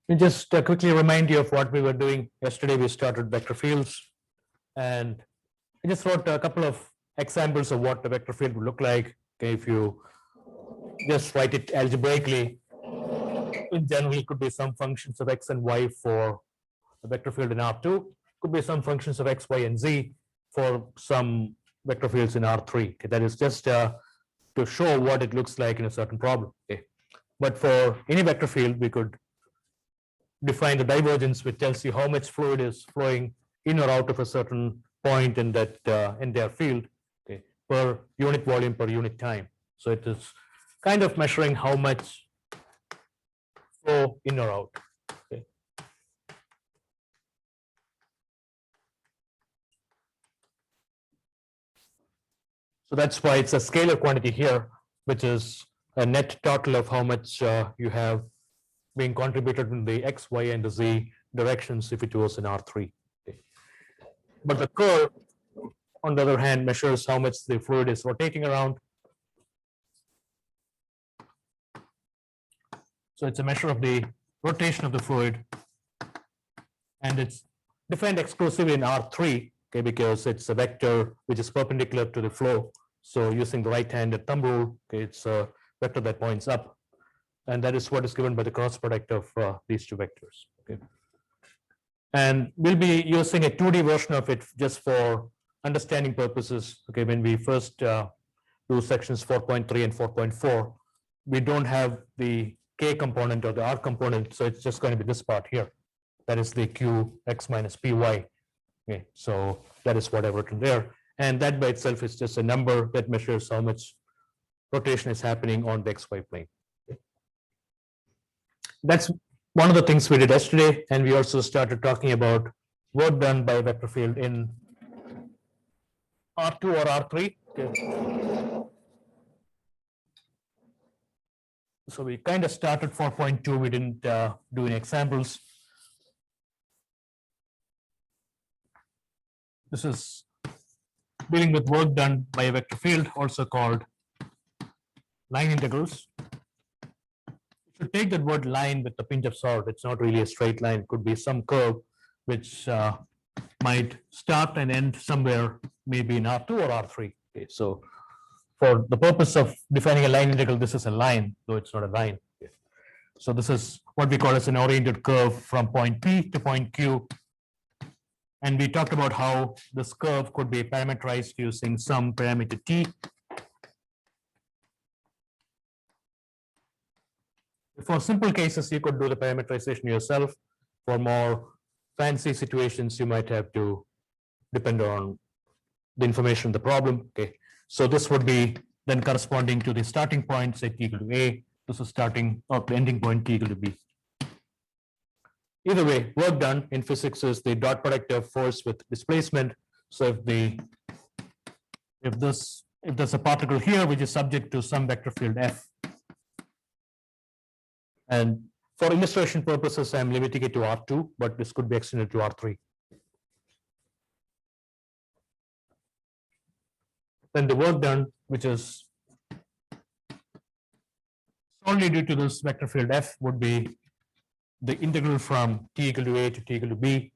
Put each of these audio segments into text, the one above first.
And just quickly remind you of what we were doing yesterday. We started vector fields, and I just wrote a couple of examples of what the vector field would look like. Okay, if you just write it algebraically, in general, it could be some functions of x and y for a vector field in R2, could be some functions of x, y, and z for some vector fields in R3. Okay, that is just to show what it looks like in a certain problem. Okay. But for any vector field, we could define the divergence, which tells you how much fluid is flowing in or out of a certain point in that entire field, okay, per unit volume per unit time. So it is kind of measuring how much flow in or out. Okay. So that's why it's a scalar quantity here, which is a net total of how much you have being contributed in the x, y, and the z directions if it was in R3. Okay. But the curve, on the other hand, measures how much the fluid is rotating around. So it's a measure of the rotation of the fluid, and it's defined exclusively in R3, okay, because it's a vector which is perpendicular to the flow. So using the right-handed thumb rule, okay, it's a vector that points up, and that is what is given by the cross product of these two vectors. Okay. And we'll be using a 2D version of it just for understanding purposes. Okay, when we first do sections 4.3 and 4.4, we don't have the k component or the r component, so it's just going to be this part here. That is the qx minus py. Okay, so that is what I've written there, and that by itself is just a number that measures how much rotation is happening on the xy plane. Okay. That's one of the things we did yesterday, and we also started talking about work done by a vector field in R2 or R3. Okay. So we kind of started 4.2. We didn't do any examples. This is dealing with work done by a vector field, also called line integrals. You should take that word line with a pinch of salt. It's not really a straight line. It could be some curve which might start and end somewhere, maybe in R2 or R3. Okay, so for the purpose of defining a line integral, this is a line, though it's not a line. Okay. So this is what we call as an oriented curve from point P to point Q. And we talked about how this curve could be parameterized using some parameter T. For simple cases, you could do the parameterization yourself. For more fancy situations, you might have to depend on the information in the problem. Okay. So this would be then corresponding to the starting point, say t equal to A. This is starting or the ending point t equal to B. Either way, work done in physics is the dot product of force with displacement. So if there's a particle here which is subject to some vector field F, and for illustration purposes, I'm limiting it to R2, but this could be extended to R3. Then the work done, which is solely due to this vector field F, would be the integral from t equal to A to t equal to B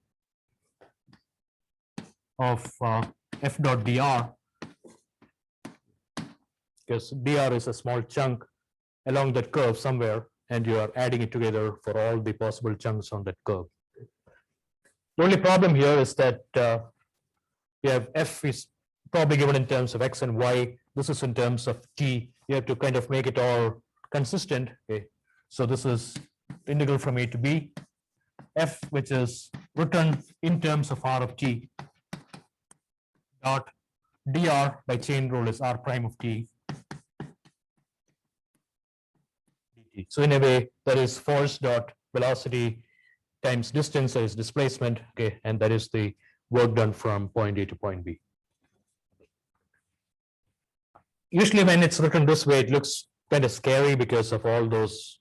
of f dot dr, because dr is a small chunk along that curve somewhere, and you are adding it together for all the possible chunks on that curve. The only problem here is that you have f is probably given in terms of x and y. This is in terms of t. You have to kind of make it all consistent. Okay. So this is integral from A to B, f, which is written in terms of r of t, dot dr by chain rule is r prime of t. So in a way, that is force dot velocity times distance, that is displacement, okay, and that is the work done from point A to point B. Usually when it's written this way, it looks kind of scary because of all those,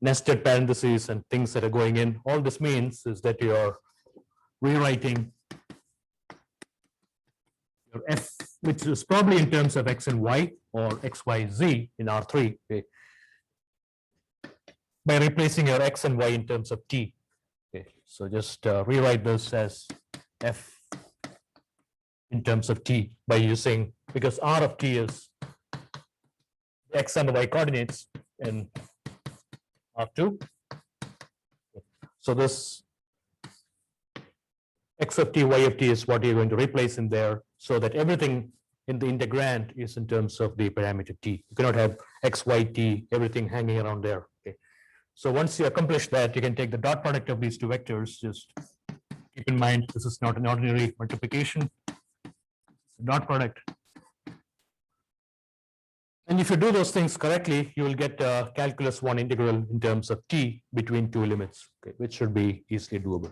nested parentheses and things that are going in. All this means is that you are rewriting your f, which is probably in terms of x and y or x, y, z in R3. Okay. by replacing your x and y in terms of t. Okay, so just rewrite this as f in terms of t by using, because r of t is x and y coordinates in R2. So this x of t, y of t is what you're going to replace in there, so that everything in the integrand is in terms of the parameter t. You cannot have x, y, t, everything hanging around there. Okay. So once you accomplish that, you can take the dot product of these two vectors. Just keep in mind, this is not an ordinary multiplication. It's a dot product. And if you do those things correctly, you will get a calculus 1 integral in terms of t between two limits, okay, which should be easily doable.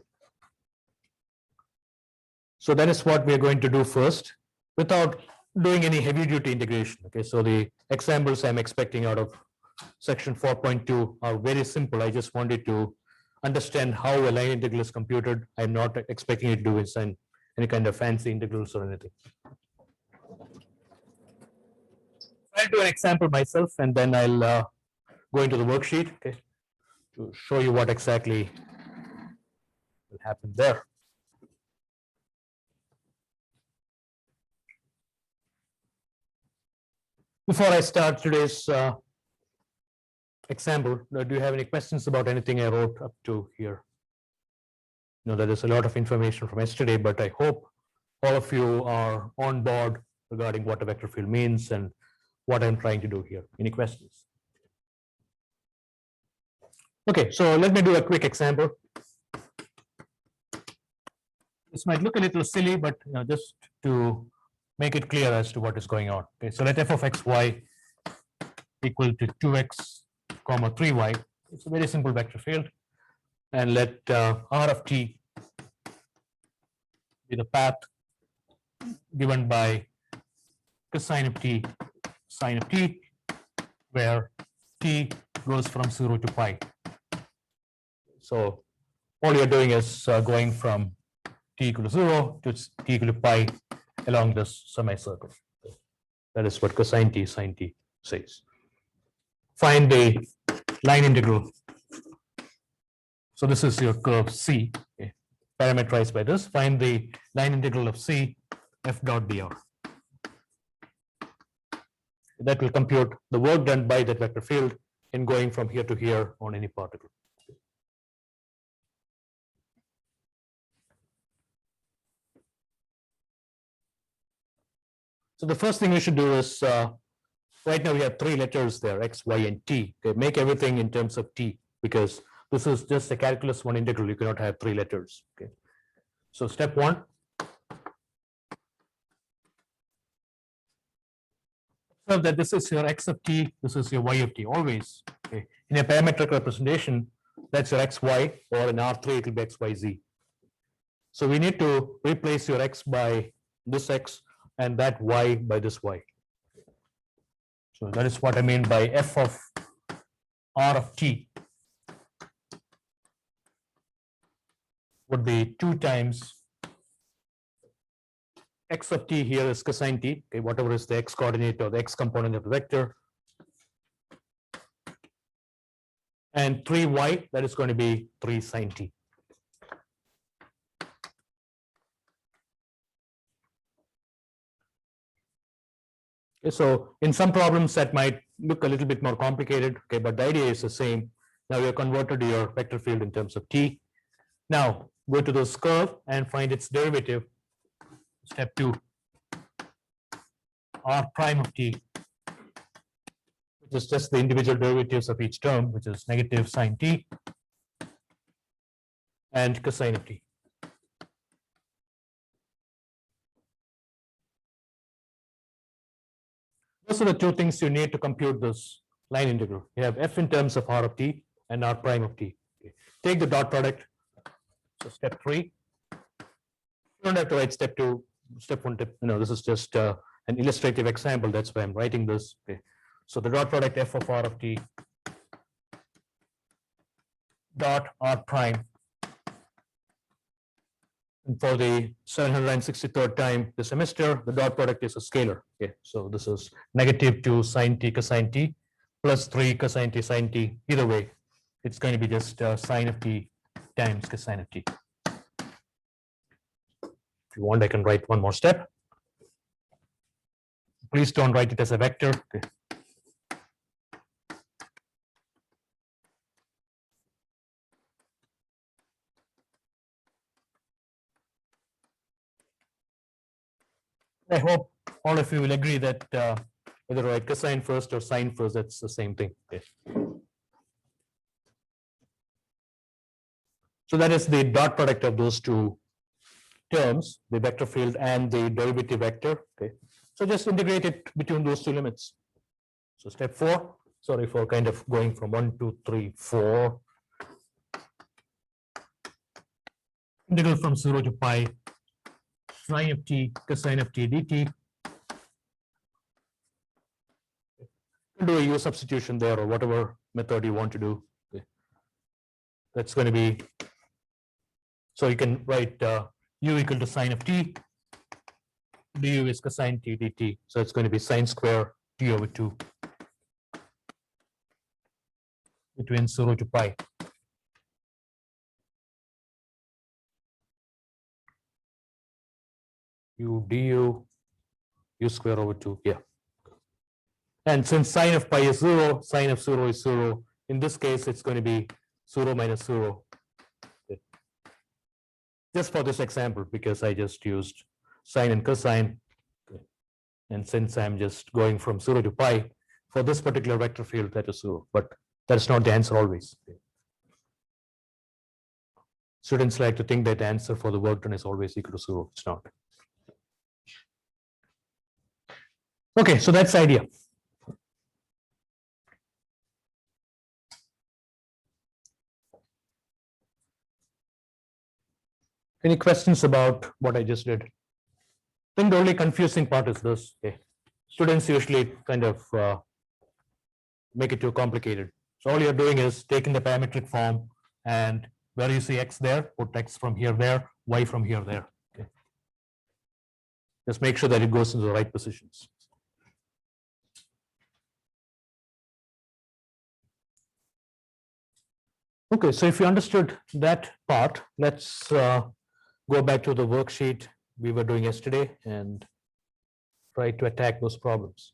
So that is what we are going to do first, without doing any heavy duty integration. Okay, so the examples I'm expecting out of section 4.2 are very simple. I just wanted to understand how a line integral is computed. I'm not expecting it to do any kind of fancy integrals or anything. I'll do an example myself, and then I'll go into the worksheet, okay, to show you what exactly will happen there. Before I start today's example, do you have any questions about anything I wrote up to here? You know, there is a lot of information from yesterday, but I hope all of you are on board regarding what a vector field means and what I'm trying to do here. Any questions? Okay, so let me do a quick example. This might look a little silly, but just to make it clear as to what is going on. Okay, so let f of xy equal to 2x comma 3y. It's a very simple vector field, and let r of t be the path given by cosine of t, sine of t, where t goes from 0 to pi. So all you're doing is going from t equal to 0 to t equal to pi along this semicircle. That is what cosine t, sine t says. Find the line integral. So this is your curve C, okay, parameterized by this. Find the line integral of C, f dot dr. That will compute the work done by that vector field in going from here to here on any particle. So the first thing we should do is, right now we have three letters there, x, y, and t. Okay, make everything in terms of t, because this is just a calculus 1 integral. You cannot have three letters. Okay. So step 1. Observe that this is your x of t, this is your y of t, always. Okay. In a parametric representation, that's your x, y, or in R3 it will be x, y, z. So we need to replace your x by this x and that y by this y. So that is what I mean by f of r of t would be 2 times x of t here is cosine t, okay, whatever is the x coordinate or the x component of the vector, and 3y, that is going to be 3 sine t. Okay, so in some problems that might look a little bit more complicated, okay, but the idea is the same. Now we have converted your vector field in terms of t. Now go to this curve and find its derivative. Step 2, r prime of t, which is just the individual derivatives of each term, which is negative sine t and cosine of t. Those are the two things you need to compute this line integral. You have f in terms of r of t and r prime of t. Okay. Take the dot product. So step 3. You don't have to write step 2, step 1. This is just an illustrative example. That's why I'm writing this. Okay. So the dot product f of r of t dot r prime. And for the 763rd time this semester, the dot product is a scalar. Okay, so this is negative 2 sine t cosine t plus 3 cosine t sine t. Either way, it's going to be just sine of t times cosine of t. If you want, I can write one more step. Please don't write it as a vector. Okay. I hope all of you will agree that whether write cosine first or sine first, that's the same thing. Okay. So that is the dot product of those two terms, the vector field and the derivative vector. Okay. So just integrate it between those two limits. So step 4, sorry for kind of going from 1, 2, 3, 4. Integral from 0 to pi sine of t cosine of t dt. Do a u substitution there or whatever method you want to do. Okay. That's going to be, so you can write u equal to sine of t, du is cosine t dt. So it's going to be sine square t over 2 between 0 to pi. U du u square over 2, yeah. And since sine of pi is 0, sine of 0 is 0. In this case, it's going to be 0 minus 0. Okay. Just for this example, because I just used sine and cosine. Okay. And since I'm just going from 0 to pi, for this particular vector field, that is 0. But that's not the answer always. Okay. Students like to think that the answer for the work done is always equal to 0. It's not. Okay, so that's the idea. Any questions about what I just did? I think the only confusing part is this. Okay. Students usually kind of make it too complicated. So all you're doing is taking the parametric form, and where you see x there, put x from here there, y from here there. Okay. Just make sure that it goes into the right positions. Okay, so if you understood that part, let's go back to the worksheet we were doing yesterday and try to attack those problems.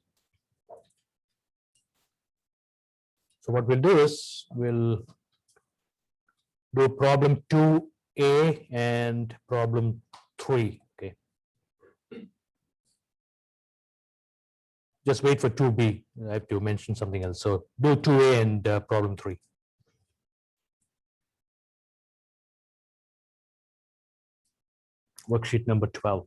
So what we'll do is we'll do problem 2a and problem 3. Okay. Just wait for 2b. I have to mention something else. So do 2a and problem 3. Worksheet number 12.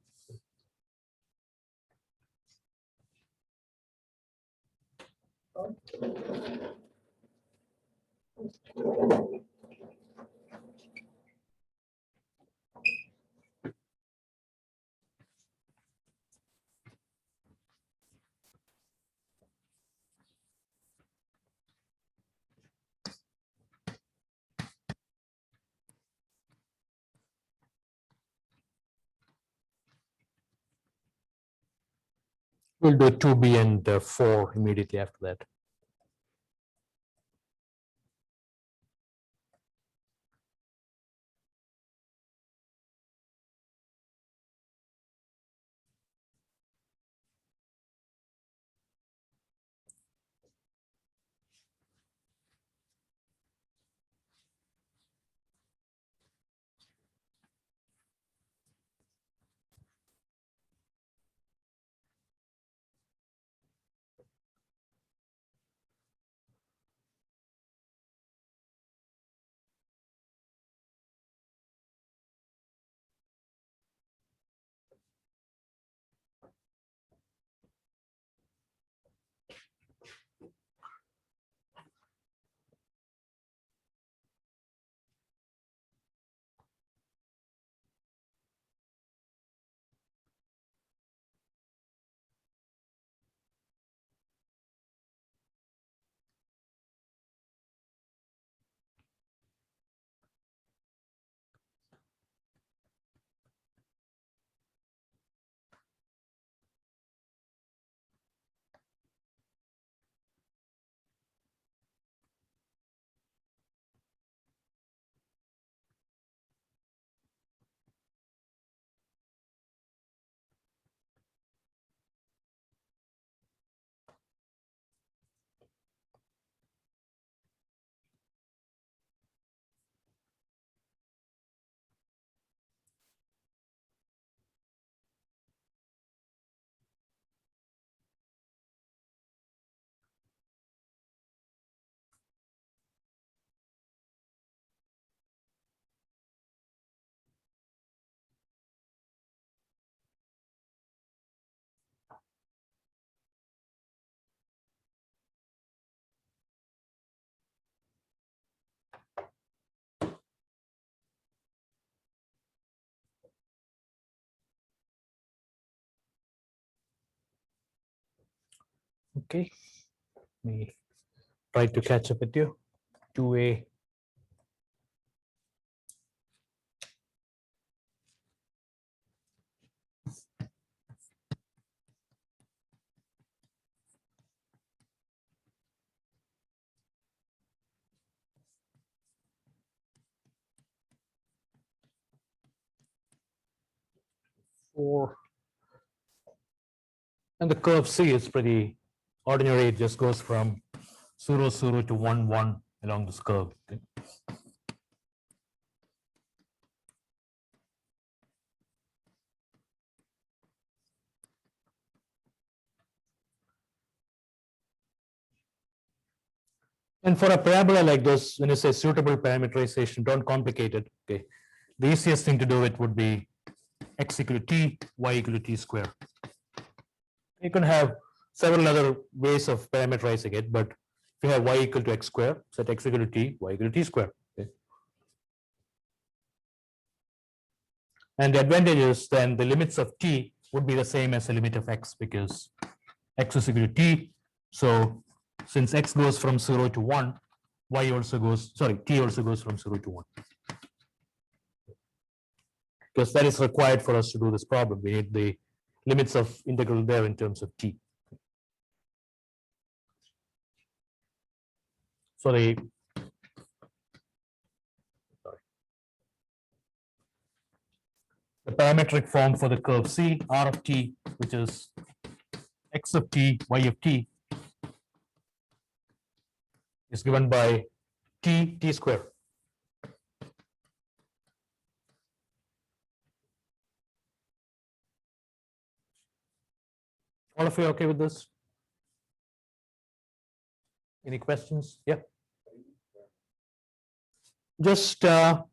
We'll do 2b and 4 immediately after that. Okay, let me try to catch up with you. 2a. Four. And the curve C is pretty ordinary. It just goes from 0, 0 to 1, 1 along this curve. Okay. And for a parabola like this, when you say suitable parameterization, don't complicate it. Okay. The easiest thing to do it would be x equal to t, y equal to t square. You can have several other ways of parameterizing it, but if you have y equal to x square, set x equal to t, y equal to t square. Okay. And the advantage is then the limits of t would be the same as the limit of x because x is equal to t. So since x goes from 0 to 1, y also goes, sorry, t also goes from 0 to 1. Because that is required for us to do this problem. We need the limits of integral there in terms of t. So the parametric form for the curve C, R of t, which is x of t, y of t, is given by t square. All of you okay with this? Any questions? Yeah. Just you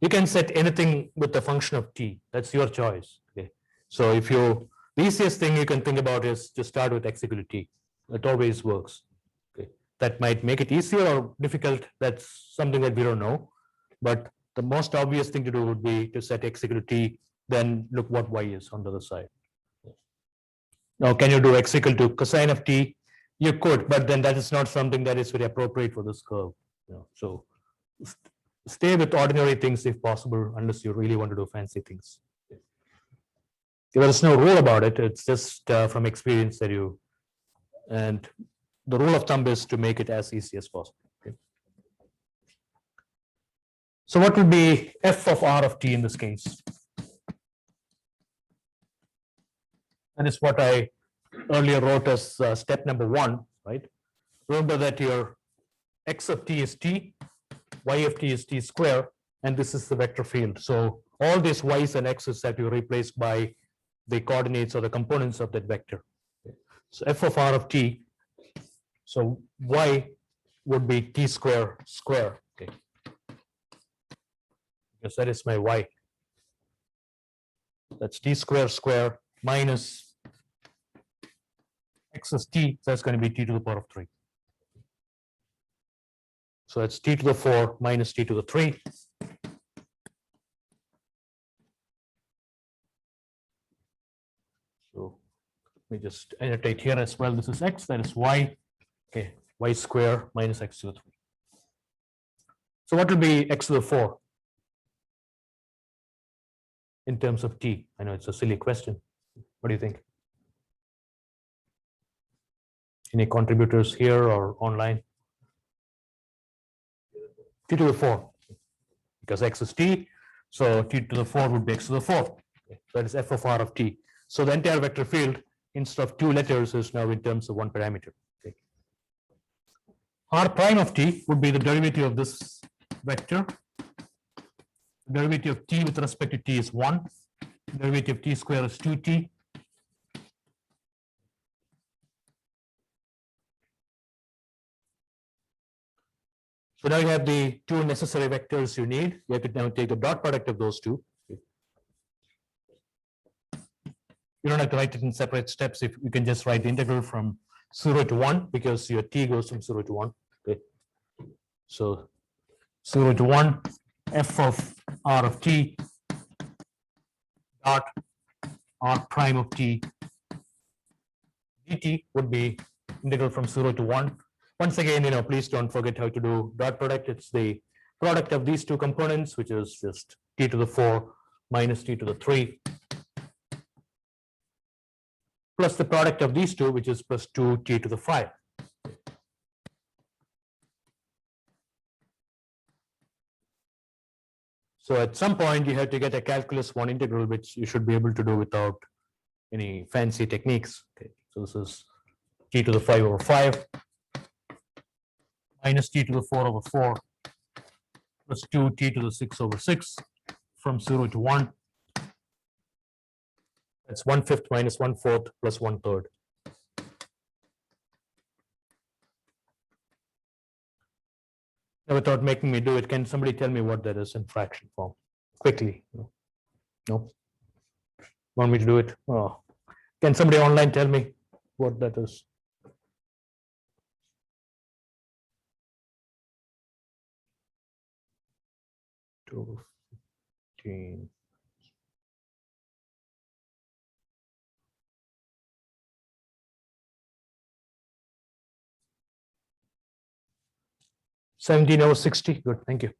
can set anything with the function of t. That's your choice. Okay. So if you, the easiest thing you can think about is to start with x equal to t. It always works. Okay. That might make it easier or difficult. That's something that we don't know. But the most obvious thing to do would be to set x equal to t, then look what y is on the other side. Now, can you do x equal to cosine of t? You could, but then that is not something that is very appropriate for this curve. So stay with ordinary things if possible, unless you really want to do fancy things. There is no rule about it. It's just from experience that you, and the rule of thumb is to make it as easy as possible. Okay. So what will be f of r of t in this case? And it's what I earlier wrote as step number 1, right? Remember that your x of t is t, y of t is t square, and this is the vector field. So all these y's and x's that you replace by the coordinates or the components of that vector. So f of r of t, so y would be t square square, okay? Because that is my y. That's t square square minus x is t, so that's going to be t to the power of 3. So it's t to the 4 minus t to the 3. So let me just annotate here as well. This is x, that is y. Okay, y square minus x to the 3. So what will be x to the 4 in terms of t? I know it's a silly question. What do you think? Any contributors here or online? T to the 4, because x is t, so t to the 4 would be x to the 4. Okay. So that is f of r of t. So the entire vector field, instead of 2 letters, is now in terms of 1 parameter. Okay. R prime of t would be the derivative of this vector. The derivative of t with respect to t is 1. The derivative of t square is 2t. So now you have the 2 necessary vectors you need. You have to now take the dot product of those 2. You don't have to write it in separate steps. If you can just write the integral from 0 to 1, because your t goes from 0 to 1. Okay. So 0 to 1, f of r of t dot r prime of t dt would be integral from 0 to 1. Once again, please don't forget how to do dot product. It's the product of these two components, which is just t to the 4 minus t to the 3, plus the product of these two, which is plus 2t to the 5. So at some point, you have to get a calculus 1 integral, which you should be able to do without any fancy techniques. Okay, so this is t to the 5 over 5 minus t to the 4 over 4 plus 2t to the 6 over 6 from 0 to 1. That's 1/5 minus 1/4 plus 1/3. Now, without making me do it, can somebody tell me what that is in fraction form? Quickly. No? Want me to do it? Oh. Can somebody online tell me what that is? Two, 15. $17 over 60. Good, thank you.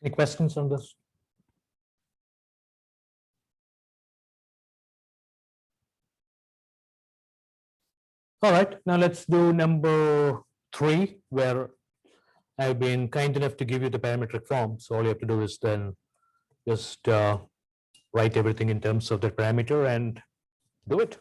Any questions on this? All right, now let's do number 3, where I've been kind enough to give you the parametric form. So all you have to do is then just write everything in terms of the parameter and do it.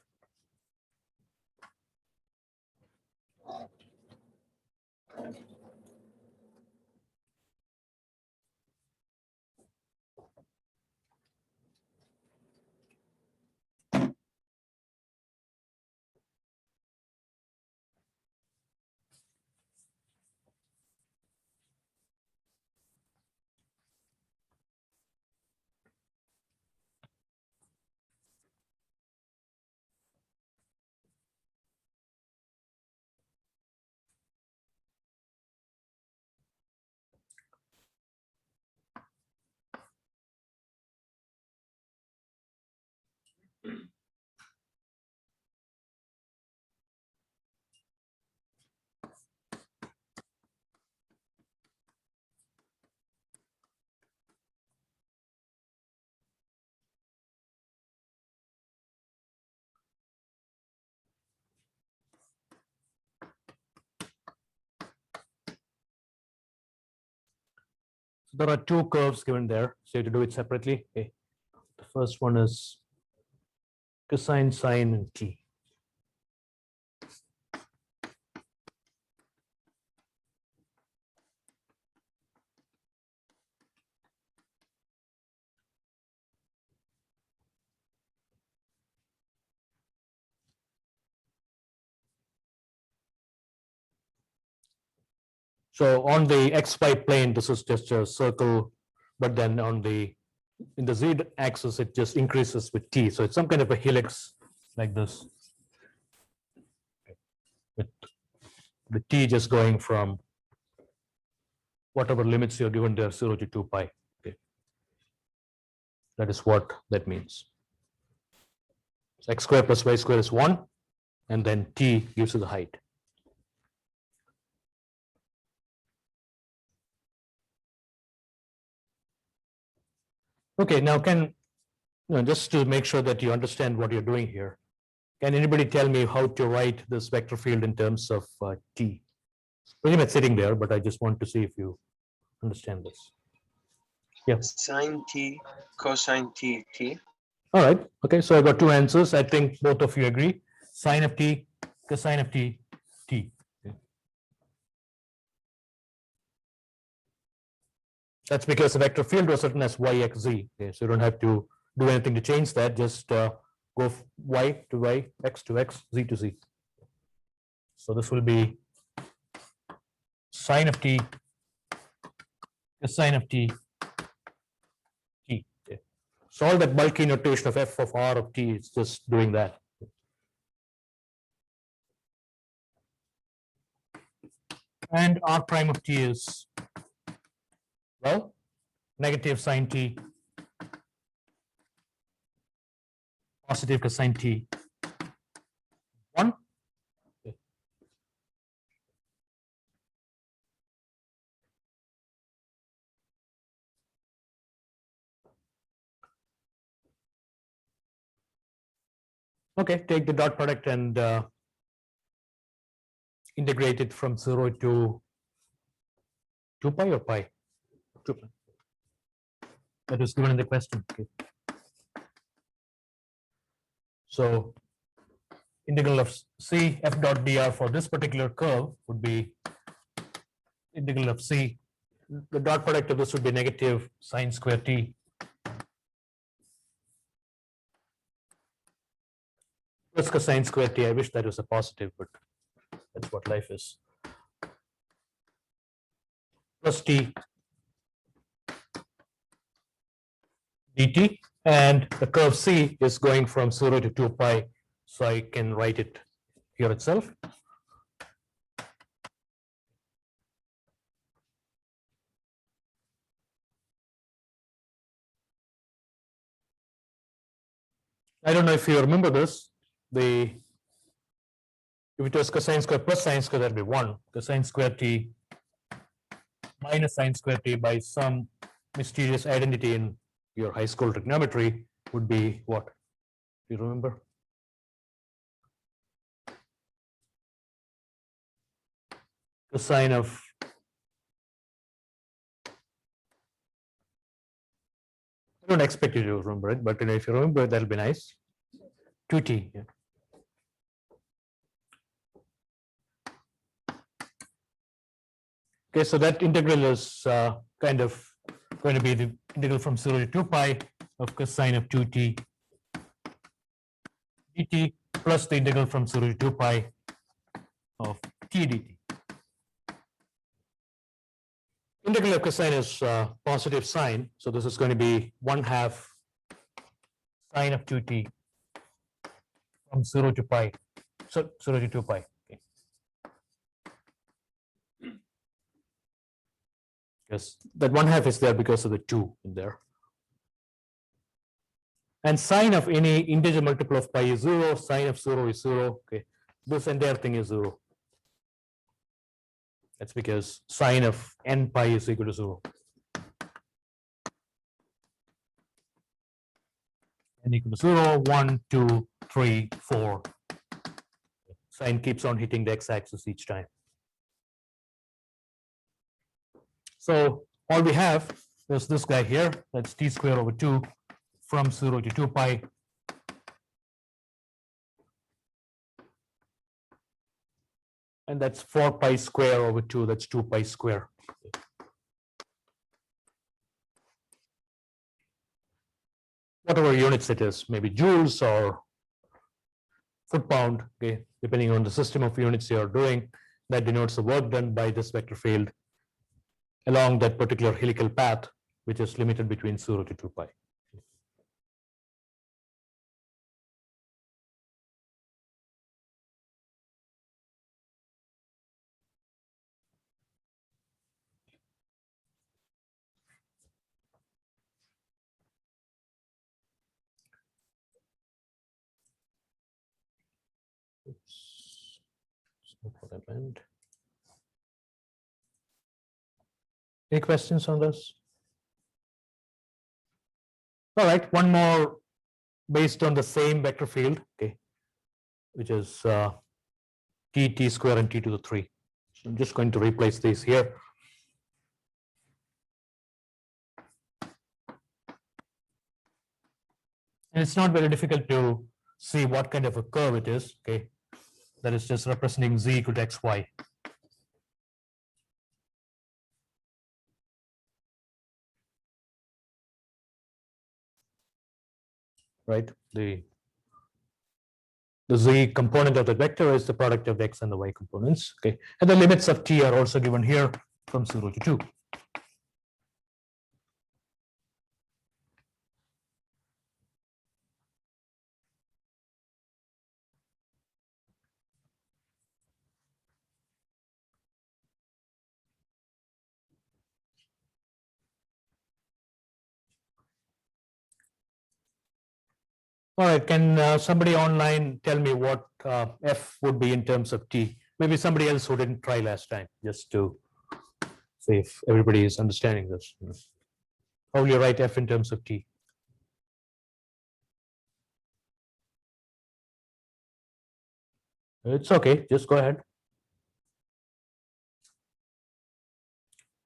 There are two curves given there, so you have to do it separately. Okay. The first one is cosine, sine, and t. So on the xy plane, this is just a circle, but then in the z axis, it just increases with t. So it's some kind of a helix like this, with the t just going from whatever limits you're given there, 0 to 2 pi. Okay. That is what that means. So x squared plus y squared is 1, and then t gives you the height. Okay, now just to make sure that you understand what you're doing here, can anybody tell me how to write this vector field in terms of t? It's pretty much sitting there, but I just want to see if you understand this. Yeah. Sine t, cosine t, t. All right. Okay, so I got two answers. I think both of you agree. Sine of t, cosine of t, t. Okay. That's because the vector field was written as y, x, z. Okay, so you don't have to do anything to change that. Just go y to y, x to x, z to z. So this will be sine of t, cosine of t, t. Okay. So all that bulky notation of f of r of t is just doing that. And r prime of t is, well, negative sine t, positive cosine t, 1. Okay, take the dot product and integrate it from 0 to 2 pi or pi? 2 pi. That was given in the question. Okay. So integral of c f dot dr for this particular curve would be integral of c. The dot product of this would be negative sine square t plus cosine square t. I wish that was a positive, but that's what life is. Plus t dt, and the curve c is going from 0 to 2 pi, so I can write it here itself. I don't know if you remember this. If it was cosine square plus sine square, that'd be 1. Cosine square t minus sine square t by some mysterious identity in your high school trigonometry would be what? Do you remember? Cosine of I don't expect you to remember it, but if you remember, that'll be nice. 2t. Yeah. Okay, so that integral is kind of going to be the integral from 0 to 2 pi of cosine of 2t dt plus the integral from 0 to 2 pi of t dt. Integral of cosine is positive sine, so this is going to be 1/2 sine of 2t from 0 to pi, so 0 to 2 pi. Okay. Yes, that 1/2 is there because of the 2 in there. And sine of any integer multiple of pi is 0, sine of 0 is 0. Okay, this entire thing is 0. That's because sine of n pi is equal to 0. N equal to 0, 1, 2, 3, 4. Sine keeps on hitting the x-axis each time. So all we have is this guy here, that's t square over 2 from 0 to 2 pi. And that's 4 pi square over 2, that's 2 pi square. Whatever units it is, maybe joules or foot-pound, okay, depending on the system of units you are doing, that denotes the work done by this vector field along that particular helical path, which is limited between 0 to 2 pi. Oops. That's not what I meant. Any questions on this? All right, one more based on the same vector field, okay, which is t square and t to the 3. So I'm just going to replace these here. And it's not very difficult to see what kind of a curve it is, okay. That is just representing z equal to xy. Right, the z component of the vector is the product of the x and the y components, okay. And the limits of t are also given here from 0 to 2. All right, can somebody online tell me what f would be in terms of t? Maybe somebody else who didn't try last time, just to see if everybody is understanding this. How will you write f in terms of t? It's okay, just go ahead.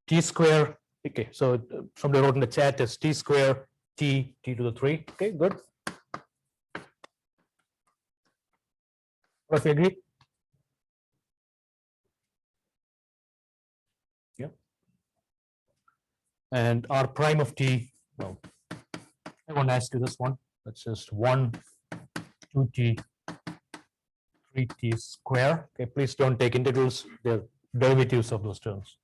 T square, okay, so somebody wrote in the chat is t square t to the 3. Okay, good. If you agree? Yeah. And r prime of t, well, I won't ask you this one. That's just 1, 2t, 3t square. Okay, please don't take integrals. They're derivatives of those terms.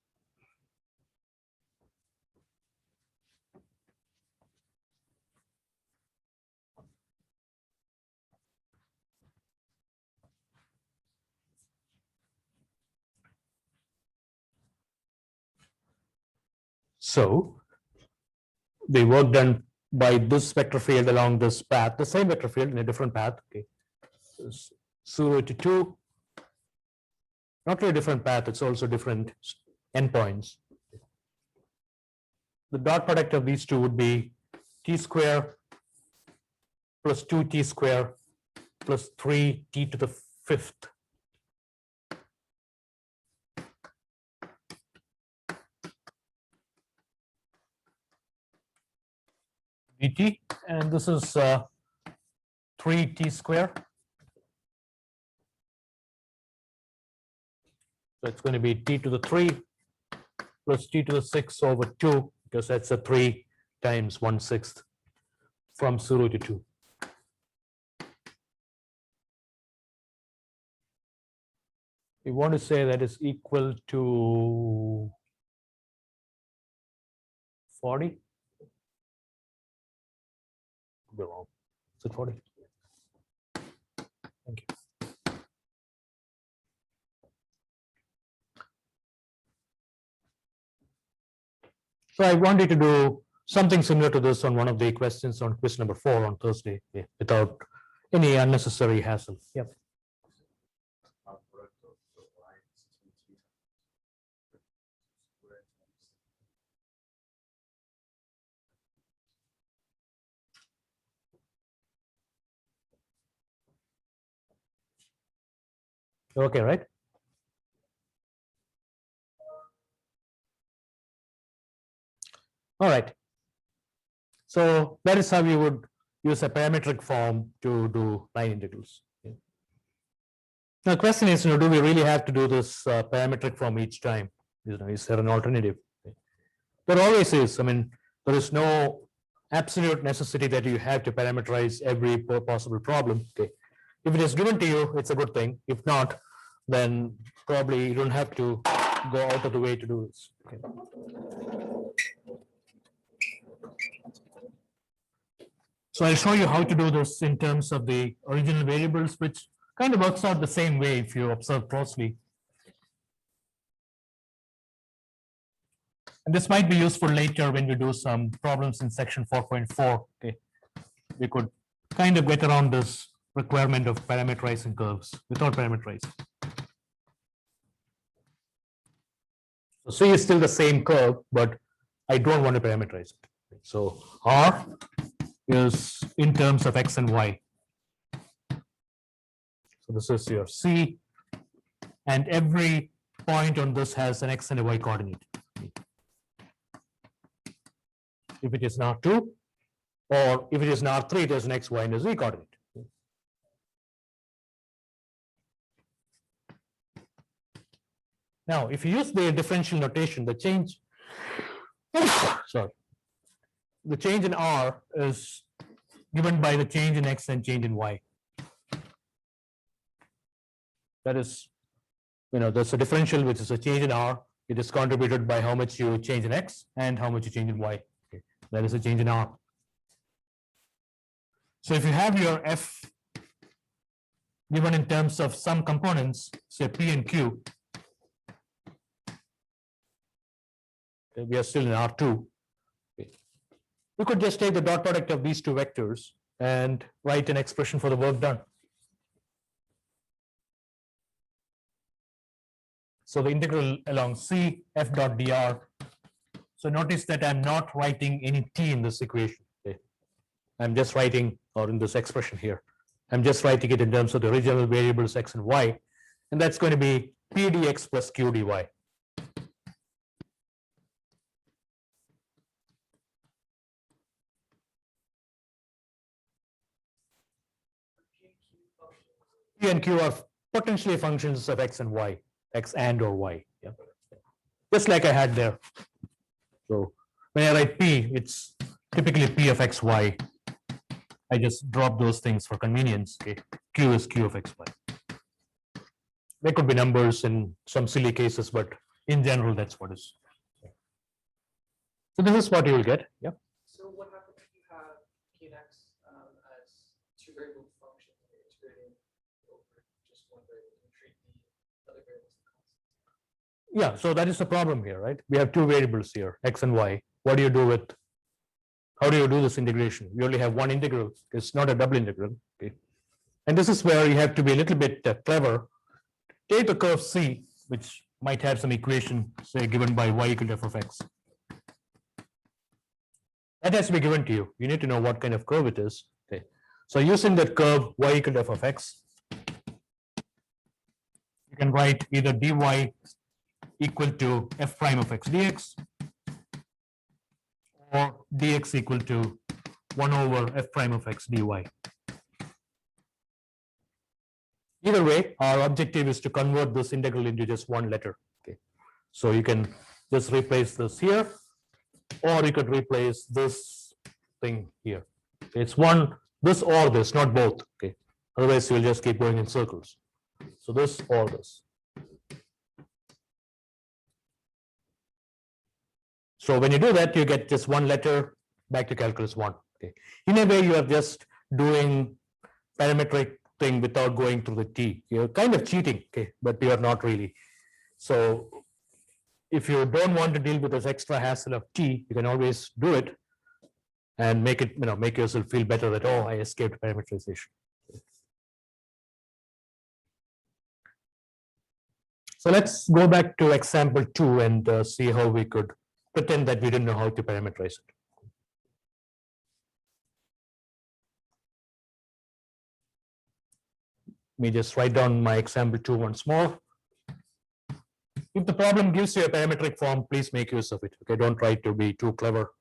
So the work done by this vector field along this path, the same vector field in a different path, okay, is 0 to 2, not really a different path, it's also different endpoints. The dot product of these two would be t square plus 2t square plus 3t to the 5th. dt, and this is 3t square. So it's going to be t to the 3 plus t to the 6 over 2, because that's a 3 times 1/6 from 0 to 2. We want to say that is equal to 40. Could be wrong. Is it 40? Thank you. So I wanted to do something similar to this on one of the questions on quiz number 4 on Thursday, without any unnecessary hassle. Yep. Okay, right? All right. So that is how you would use a parametric form to do line integrals. Now, the question is, do we really have to do this parametric form each time? Is there an alternative? There always is. I mean, there is no absolute necessity that you have to parameterize every possible problem. Okay. If it is given to you, it's a good thing. If not, then probably you don't have to go out of the way to do this. Okay. So I'll show you how to do this in terms of the original variables, which kind of works out the same way if you observe closely. And this might be useful later when we do some problems in section 4.4. Okay. We could kind of get around this requirement of parameterizing curves without parameterizing. So C is still the same curve, but I don't want to parameterize it. So R is in terms of X and Y. So this is your C, and every point on this has an X and a Y coordinate. If it is an R2, or if it is an R3, there's an X, Y, and a Z coordinate. Now, if you use the differential notation, the change, sorry, the change in R is given by the change in X and change in Y. That is, there's a differential which is a change in R. It is contributed by how much you change in X and how much you change in Y. Okay. That is a change in R. So if you have your F given in terms of some components, say P and Q, we are still in R2. Okay. You could just take the dot product of these two vectors and write an expression for the work done. So the integral along C f dot dr. So notice that I'm not writing any t in this equation. Okay. I'm just writing, or in this expression here, I'm just writing it in terms of the original variables x and y, and that's going to be p dx plus q dy. P and q are potentially functions of x and y, x and or y. Yeah. Just like I had there. So when I write p, it's typically p of x, y. I just drop those things for convenience. Okay. Q is q of x, y. There could be numbers in some silly cases, but in general, that's what is. So this is what you will get. Yeah. So what happens if you have p and x as two variable functions and you're integrating over just one variable and treat the other variables as constant? Yeah, so that is the problem here, right? We have two variables here, x and y. What do you do with, how do you do this integration? You only have one integral. It's not a double integral. Okay. And this is where you have to be a little bit clever. Take the curve C, which might have some equation, say, given by y equal to f of x. That has to be given to you. You need to know what kind of curve it is. Okay. So using that curve y equal to f of x, you can write either dy equal to f prime of x dx or dx equal to 1 over f prime of x dy. Either way, our objective is to convert this integral into just one letter. Okay. So you can just replace this here, or you could replace this thing here. It's one, this or this, not both. Okay. Otherwise, you'll just keep going in circles. So this or this. So when you do that, you get just one letter back to calculus 1. Okay. In a way, you are just doing parametric thing without going through the t. You're kind of cheating, okay, but you are not really. So if you don't want to deal with this extra hassle of t, you can always do it and make it, make yourself feel better that, oh, I escaped parameterization. So let's go back to example 2 and see how we could pretend that we didn't know how to parameterize it. Let me just write down my example 2 once more. If the problem gives you a parametric form, please make use of it. Okay, don't try to be too clever.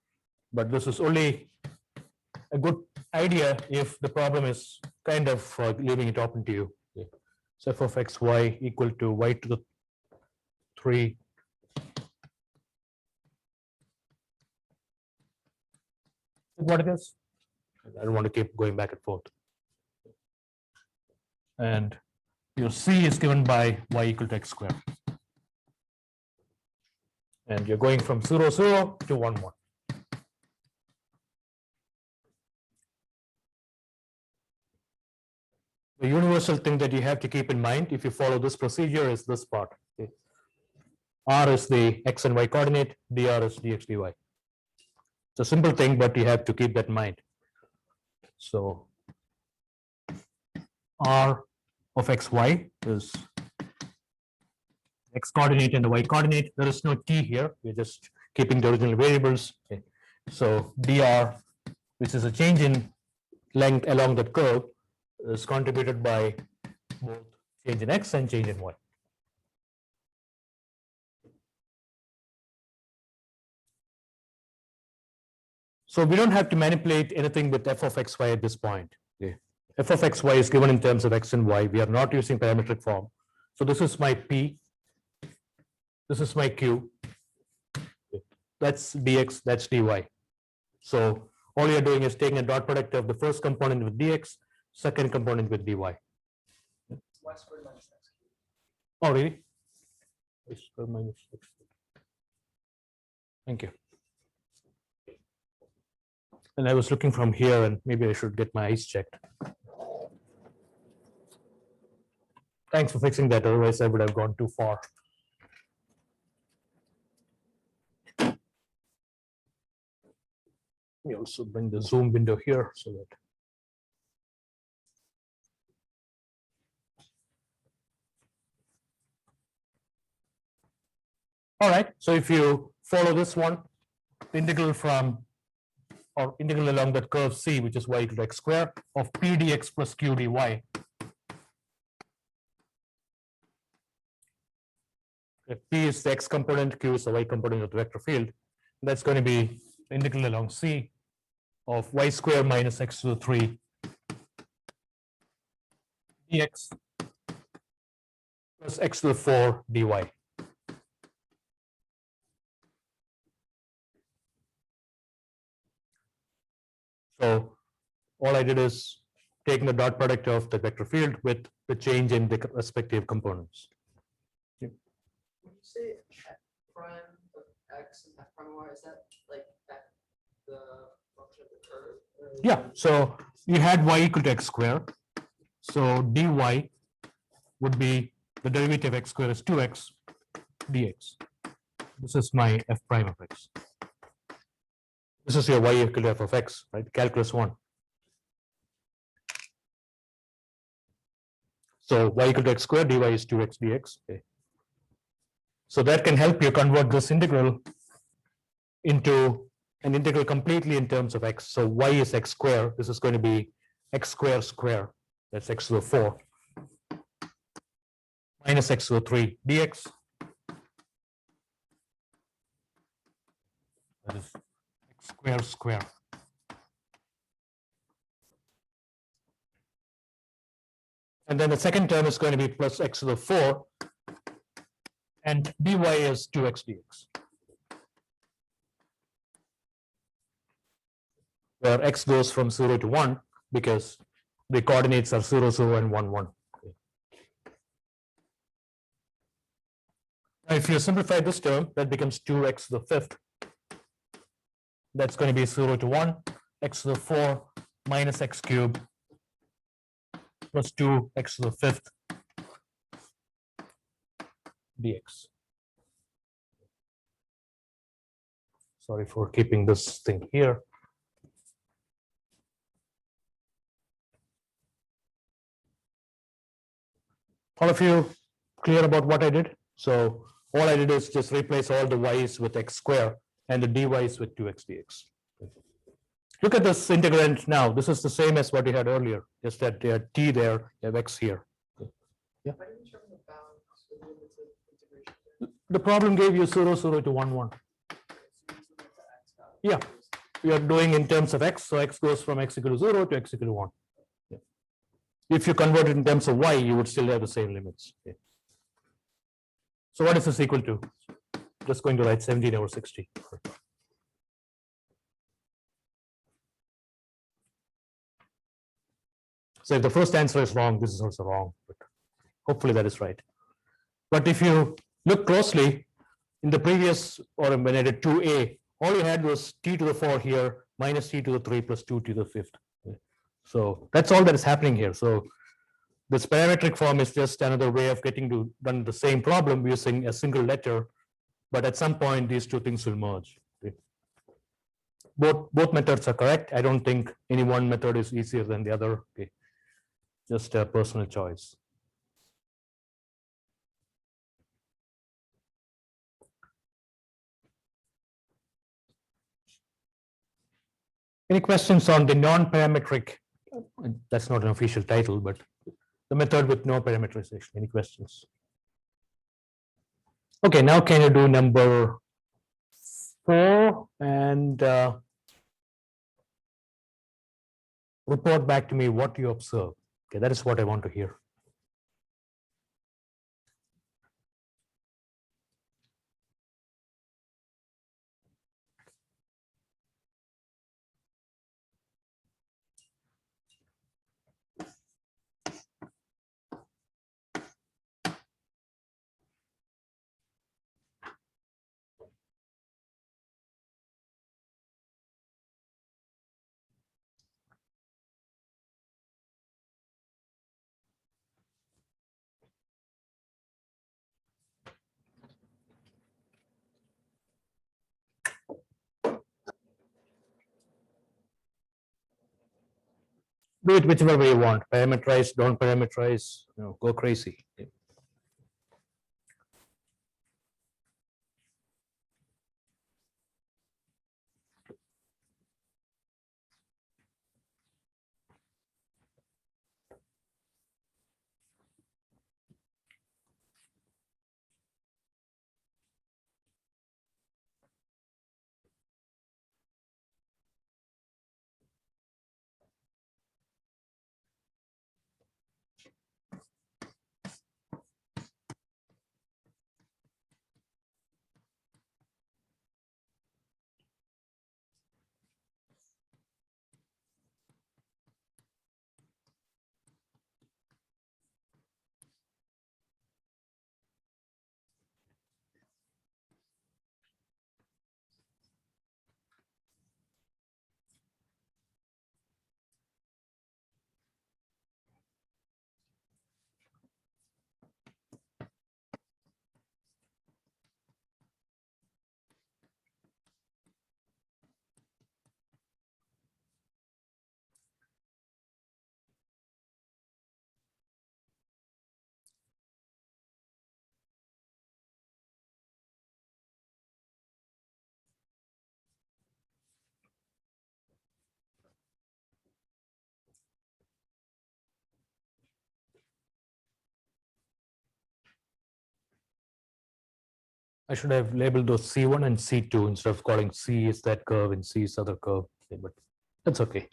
But this is only a good idea if the problem is kind of leaving it open to you. Okay. So f of x y equal to y to the 3 what it is. I don't want to keep going back and forth. And your c is given by y equal to x squared. And you're going from 0, 0 to 1, 1. The universal thing that you have to keep in mind if you follow this procedure is this part. Okay. R is the x and y coordinate, dr is dx dy. It's a simple thing, but you have to keep that in mind. So R of xy is x coordinate and the y coordinate. There is no t here. We're just keeping the original variables. Okay. So dr, which is a change in length along that curve, is contributed by both change in x and change in y. So we don't have to manipulate anything with f of xy at this point. Okay. F of xy is given in terms of x and y. We are not using parametric form. So this is my p. This is my q. That's dx, that's dy. So all you're doing is taking a dot product of the first component with dx, second component with dy. Y squared minus x cubed. Oh, really? Y squared minus x cubed. Thank you. And I was looking from here, and maybe I should get my eyes checked. Thanks for fixing that, otherwise I would have gone too far. We also bring the zoom window here so that All right, so if you follow this one, the integral from or integral along that curve C, which is y equal to x square of p dx plus q dy. If p is the x component, q is the y component of the vector field, that's going to be integral along C of y square minus x to the 3 dx plus x to the 4 dy. So all I did is taking the dot product of the vector field with the change in the respective components. When you say f prime of x and f prime of y, is that like that the function of the curve? or is Yeah, it- so you had y equal to x square. So dy would be the derivative of x square is 2x dx. This is my f prime of x. This is your y equal to f of x, right? Calculus 1. So y equal to x square, dy is 2x dx. Okay. So that can help you convert this integral into an integral completely in terms of x. So y is x square. This is going to be x square square. That's x to the 4 minus x to the 3 dx. That is x square square. And then the second term is going to be plus x to the 4, and dy is 2x dx. Where x goes from 0 to 1 because the coordinates are 0, 0, and 1, 1. Now, if you simplify this term, that becomes 2x to the 5th. That's going to be 0 to 1, x to the 4 minus x cubed plus 2x to the 5th dx. Sorry for keeping this thing here. All of you clear about what I did? So all I did is just replace all the y's with x square and the dy's with 2x dx. Look at this integrand now. This is the same as what we had earlier, just that you had t there, you have x here. How do you determine the bounds or the limits of integration? there? The problem gave you 0, 0 to 1, 1. So you use the limit to x value. Yeah. We are doing in terms of x, so x goes from x equal to 0 to x equal to 1. Yeah. If you convert it in terms of y, you would still have the same limits. Okay. So what is this equal to? Just going to write 17 over 60. So if the first answer is wrong, this is also wrong, but hopefully that is right. But if you look closely, in the previous, or when I did 2a, all you had was t to the 4 here, minus t to the 3 plus 2 to the 5th. So that's all that is happening here. So this parametric form is just another way of getting to run the same problem using a single letter, but at some point these two things will merge. Okay. Both methods are correct. I don't think any one method is easier than the other. Okay. Just a personal choice. Any questions on the non-parametric? That's not an official title, but the method with no parameterization. Any questions? Okay, now can you do number 4 and report back to me what you observe. Okay, that is what I want to hear. Do it whichever way you want. Parameterize, don't parameterize, go crazy. I should have labeled those C1 and C2 instead of calling C is that curve and C is other curve, okay, but that's okay.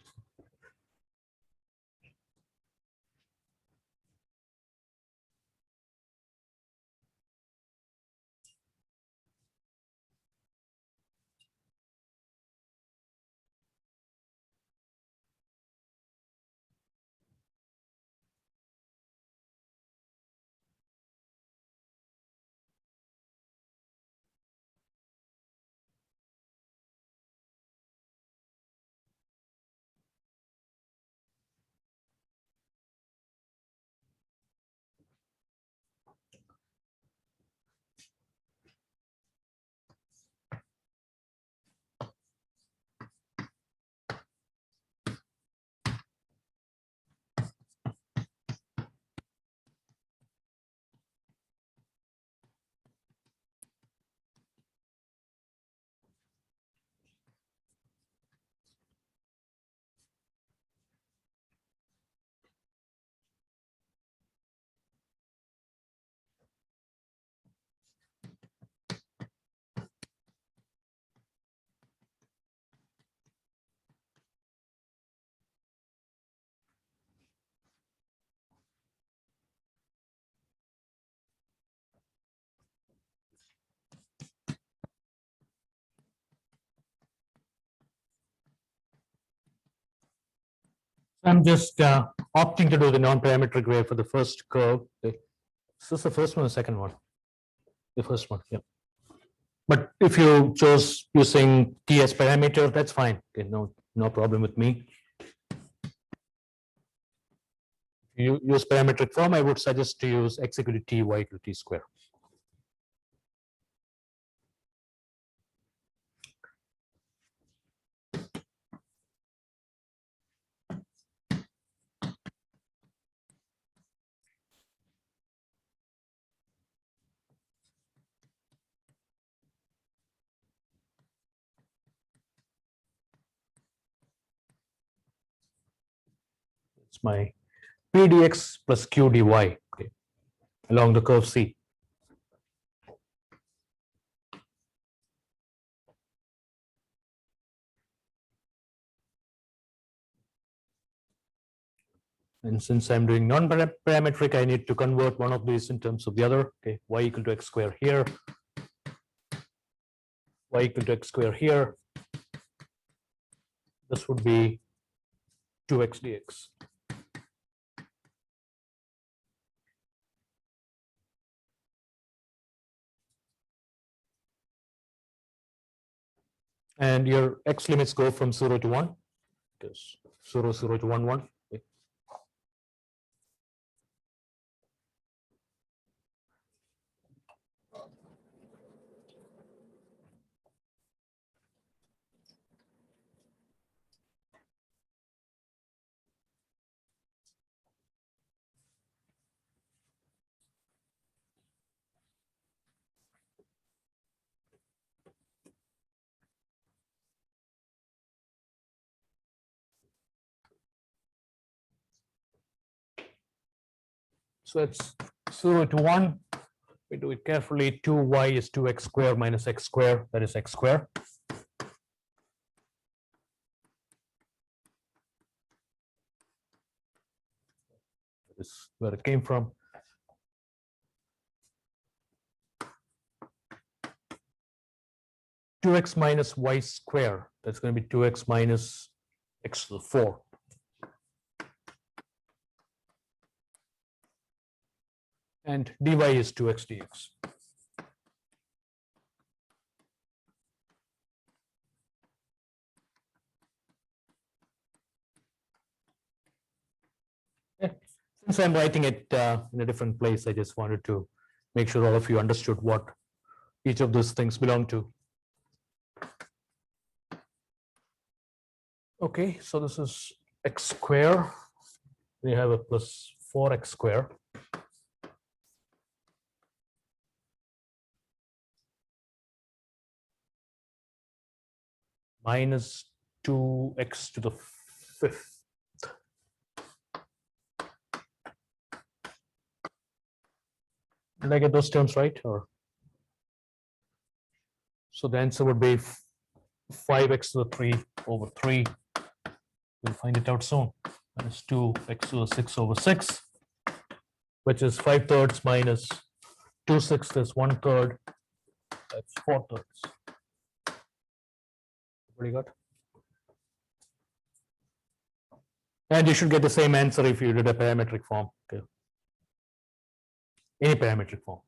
I'm just opting to do the non-parametric way for the first curve. Okay. Is this the first one or second one? The first one, yeah. But if you chose using T as parameter, that's fine. Okay, no problem with me. You use parametric form, I would suggest to use x equal to t, y equal to t square. It's my p dx plus q dy, okay, along the curve C. And since I'm doing non-parametric, I need to convert one of these in terms of the other. Okay, y equal to x square here, y equal to x square here. This would be 2x dx. And your x limits go from 0 to 1, because 0, 0 to 1, 1. Okay. So it's 0 to 1. We do it carefully. 2y is 2x square minus x square. That is x square. That is where it came from. Two x minus y square. That's going to be 2x minus x to the 4. And dy is 2x dx. Since I'm writing it in a different place, I just wanted to make sure all of you understood what each of those things belong to. Okay, so this is x square. We have a plus 4x square. Minus 2x to the 5th. Did I get those terms right? Or So the answer would be 5x to the 3 over 3. We'll find it out soon. Minus 2x to the 6 over 6, which is 5/3 minus 2/6 is 1/3. That's 4/3. Pretty good. And you should get the same answer if you did a parametric form. Okay. Any parametric form.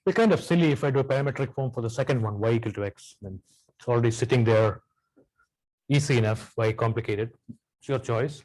It's kind of silly if I do a parametric form for the second one, y equal to x, then it's already sitting there easy enough. Why complicate it? It's your choice.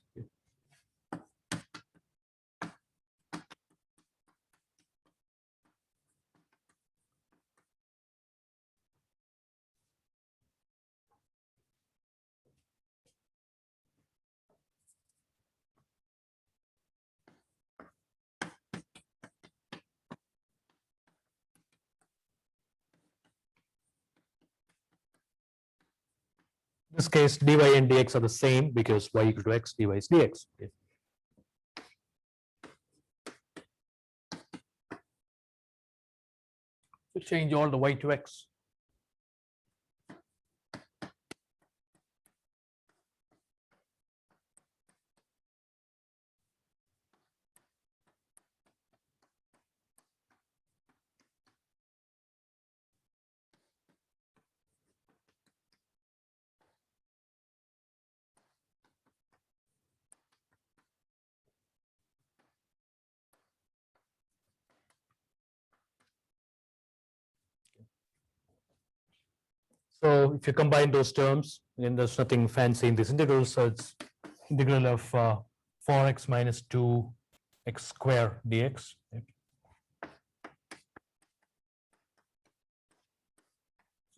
In this case, dy and dx are the same because y equal to x, dy is dx. Okay. So change all the y to x. So if you combine those terms, then there's nothing fancy in this integral. So it's integral of 4x minus 2x square dx.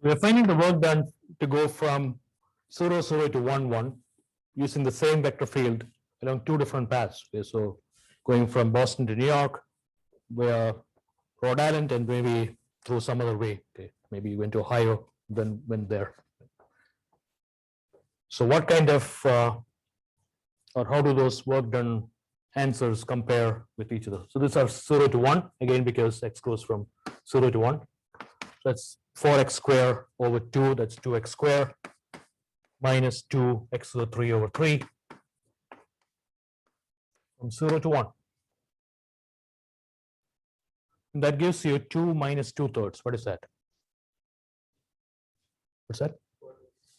We are finding the work done to go from 0, 0 to 1, 1 using the same vector field along two different paths. Okay, so going from Boston to New York, via Rhode Island, and maybe through some other way. Okay, maybe you went to Ohio, then went there. So what kind of or how do those work done answers compare with each other? So these are 0 to 1 again because x goes from 0 to 1. So that's 4x square over 2, that's 2x square minus 2x to the 3 over 3 from 0 to 1. And that gives you 2 minus 2/3. What is that? What's that?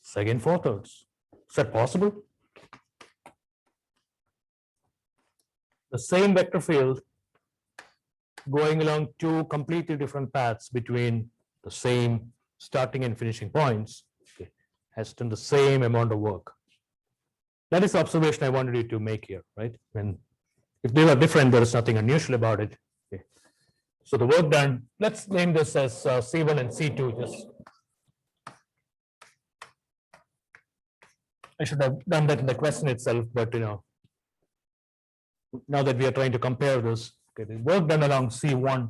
Second 4/3. Is that possible? The same vector field going along two completely different paths between the same starting and finishing points, okay, has done the same amount of work. That is the observation I wanted you to make here, right? And if they were different, there is nothing unusual about it. Okay. So the work done, let's name this as C1 and C2. Just I should have done that in the question itself, but now that we are trying to compare this, okay, the work done along C1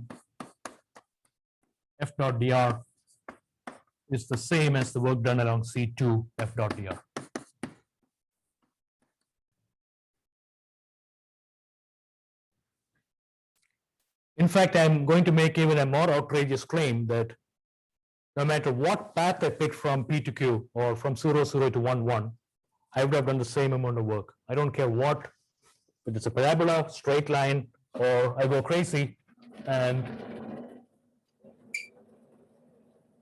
F dot dr is the same as the work done along C2 F dot dr. In fact, I'm going to make even a more outrageous claim that no matter what path I pick from P to Q or from 0, 0 to 1, 1, I would have done the same amount of work. I don't care what, if it's a parabola, straight line, or I go crazy and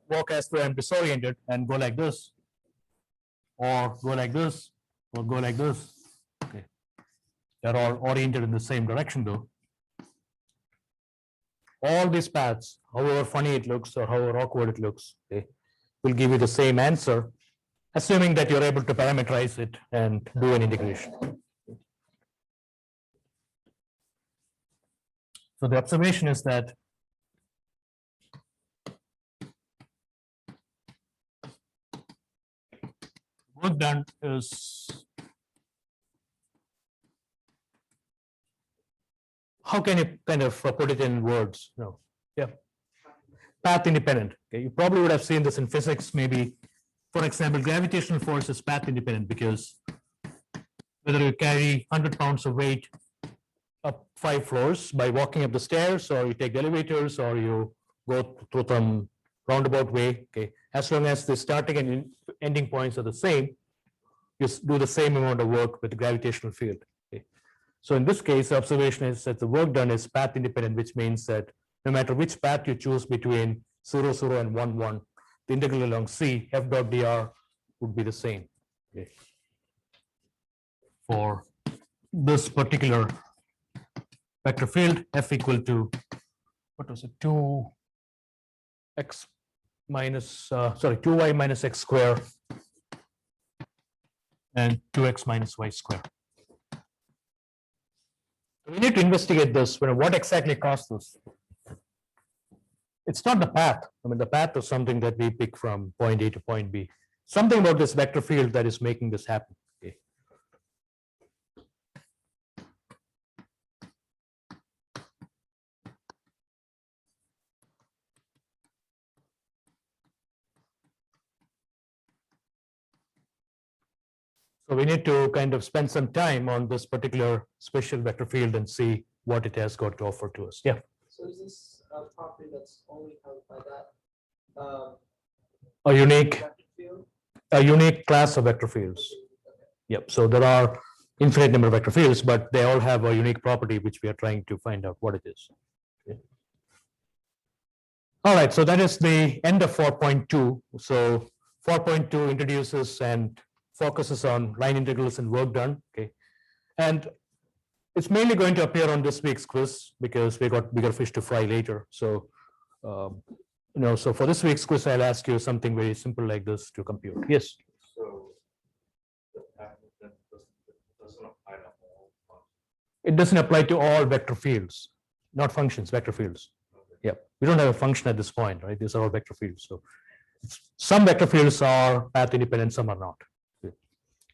walk as though I'm disoriented and go like this, or go like this, or go like this. Okay. They're all oriented in the same direction though. All these paths, however funny it looks or however awkward it looks, okay, will give you the same answer, assuming that you're able to parameterize it and do an integration. So the observation is that work done is, how can you kind of put it in words? No, yeah, path independent. Okay, you probably would have seen this in physics. Maybe, for example, gravitational force is path independent because whether you carry 100 pounds of weight up 5 floors by walking up the stairs, or you take the elevators, or you go through some roundabout way. Okay, as long as the starting and ending points are the same, you do the same amount of work with the gravitational field. Okay. So in this case, the observation is that the work done is path independent, which means that no matter which path you choose between 0, 0 and 1, 1, the integral along C, f dot dr would be the same. Okay. For this particular vector field, f equal to, what was it, 2x minus, sorry, 2y minus x square and 2x minus y square. We need to investigate this. What exactly caused this? It's not the path. I mean, the path is something that we pick from point A to point B. Something about this vector field that is making this happen. Okay. So we need to kind of spend some time on this particular special vector field and see what it has got to offer to us. Yeah. So is this a property that's only held by that? A unique, Vector field? a unique class of vector fields. Yep. So there are infinite number of vector fields, but they all have a unique property which we are trying to find out what it is. Okay. All right. So that is the end of 4.2. So 4.2 introduces and focuses on line integrals and work done. Okay. And it's mainly going to appear on this week's quiz because we got bigger fish to fry later. So, so for this week's quiz, I'll ask you something very simple like this to compute. Yes. So the pattern then doesn't apply to all functions. It doesn't apply to all vector fields, not functions, vector fields. Yeah, we don't have a function at this point, right? These are all vector fields. So some vector fields are path independent, some are not.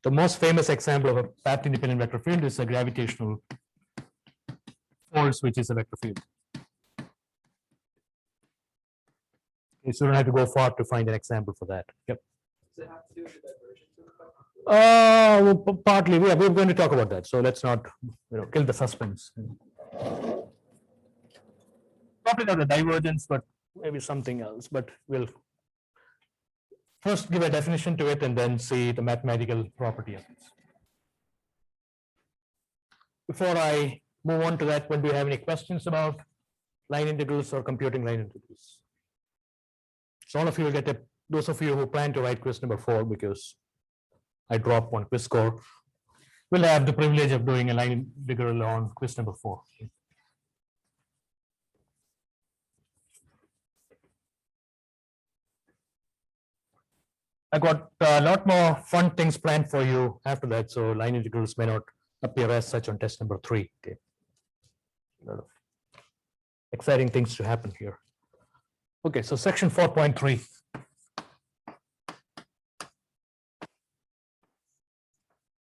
The most famous example of a path independent vector field is a gravitational force, which is a vector field. Okay, so you don't have to go far to find an example for that. Yep. Does it have to do with the divergence of the vector field? Well, partly, we're going to talk about that. So let's not, kill the suspense. Probably not the divergence, but maybe something else. But we'll first give a definition to it and then see the mathematical property of it. Before I move on to that, do you have any questions about line integrals or computing line integrals? So all of you will get those of you who plan to write quiz number 4, because I dropped one quiz score, will have the privilege of doing a line integral on quiz number 4. I got a lot more fun things planned for you after that, so line integrals may not appear as such on test number 3. Okay. A lot of exciting things to happen here. Okay, so section 4.3.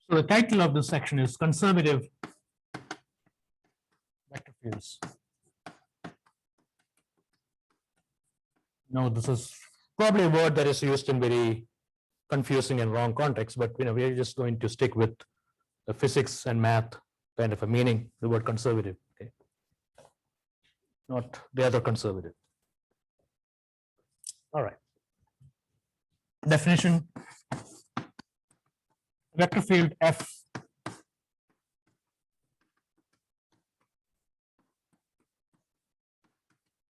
So the title of this section is Conservative Vector Fields. Now, this is probably a word that is used in very confusing and wrong context, but we're just going to stick with the physics and math kind of a meaning, the word conservative, okay? Not the other conservative. All right. Definition: vector field F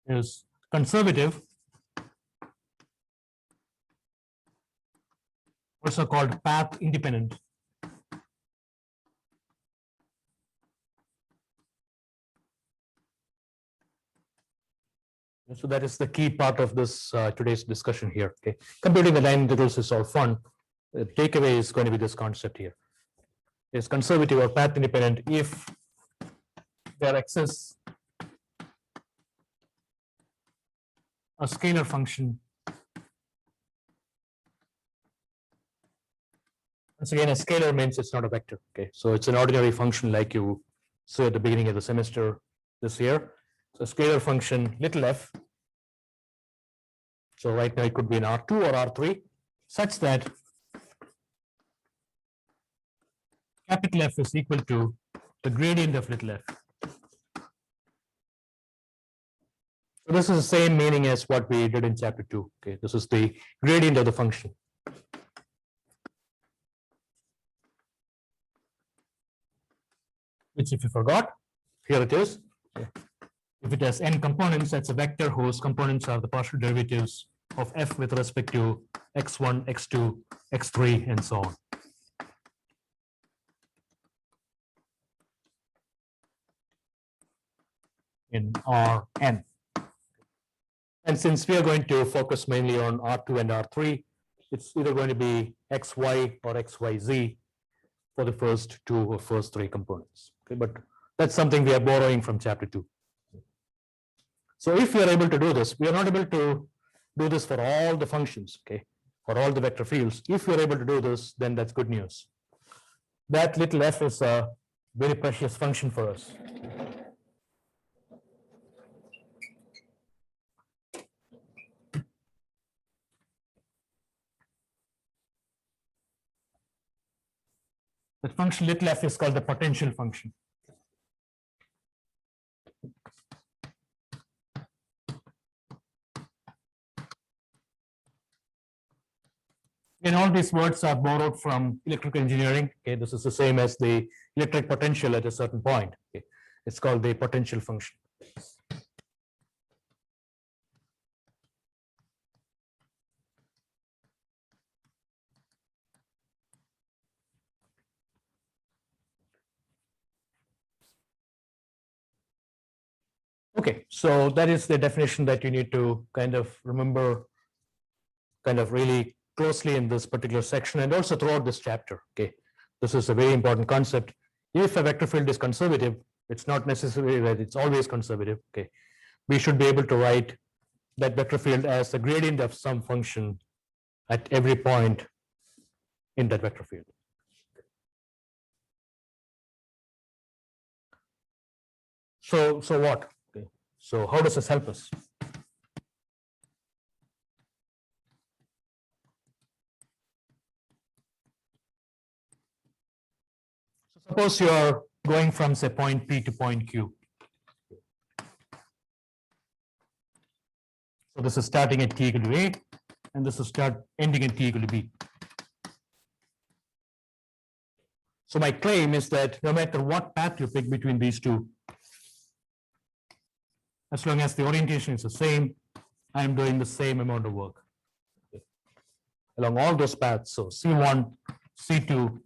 is conservative, also called path independent. So that is the key part of this today's discussion here. Okay, computing the line integrals is all fun. The takeaway is going to be this concept here. Is conservative or path independent if there exists a scalar function. Once again, a scalar means it's not a vector. Okay, so it's an ordinary function like you saw at the beginning of the semester this year. So scalar function little f. So right now it could be an R2 or R3, such that capital F is equal to the gradient of little f. So this is the same meaning as what we did in chapter 2. Okay, this is the gradient of the function. Which, if you forgot, here it is. If it has n components, that's a vector whose components are the partial derivatives of f with respect to x1, x2, x3, and so on. In Rn. And since we are going to focus mainly on R2 and R3, it's either going to be xy or xyz for the first two or first three components. Okay, but that's something we are borrowing from chapter 2. So if we are able to do this, we are not able to do this for all the functions, okay, for all the vector fields. If we are able to do this, then that's good news. That little f is a very precious function for us. The function little f is called the potential function. And all these words are borrowed from electrical engineering. Okay, this is the same as the electric potential at a certain point. Okay, it's called the potential function. Okay, so that is the definition that you need to kind of remember, kind of really closely in this particular section and also throughout this chapter. Okay, this is a very important concept. If a vector field is conservative, it's not necessary that it's always conservative. Okay, we should be able to write that vector field as the gradient of some function at every point in that vector field. So what? Okay, so how does this help us? Suppose you are going from, say, point P to point Q. So this is starting at t equal to A, and this is ending at t equal to B. So my claim is that no matter what path you pick between these two, as long as the orientation is the same, I am doing the same amount of work along all those paths. So C1, C2,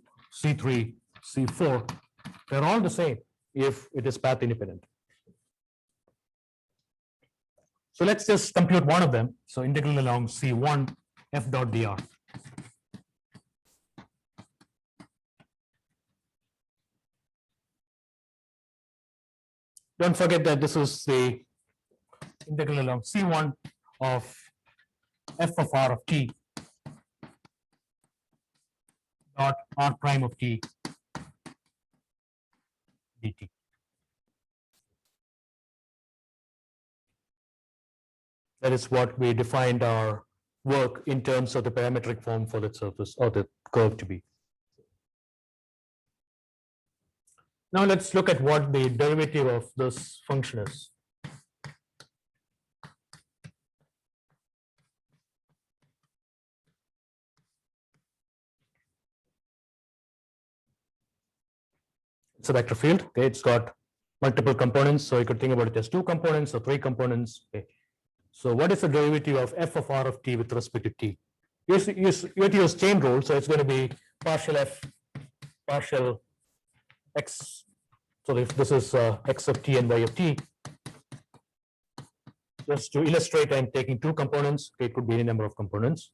C3, C4, they're all the same if it is path independent. So let's just compute one of them. So integral along C1 f dot dr. Don't forget that this is the integral along C1 of f of r of t dot r prime of t dt. That is what we defined our work in terms of the parametric form for the surface or the curve to be. Now let's look at what the derivative of this function is. It's a vector field. Okay, it's got multiple components, so you could think about it as 2 components or 3 components. Okay. So what is the derivative of f of r of t with respect to t? You have to use chain rule, so it's going to be partial f, partial x. So if this is x of t and y of t, just to illustrate, I'm taking 2 components. Okay, it could be any number of components.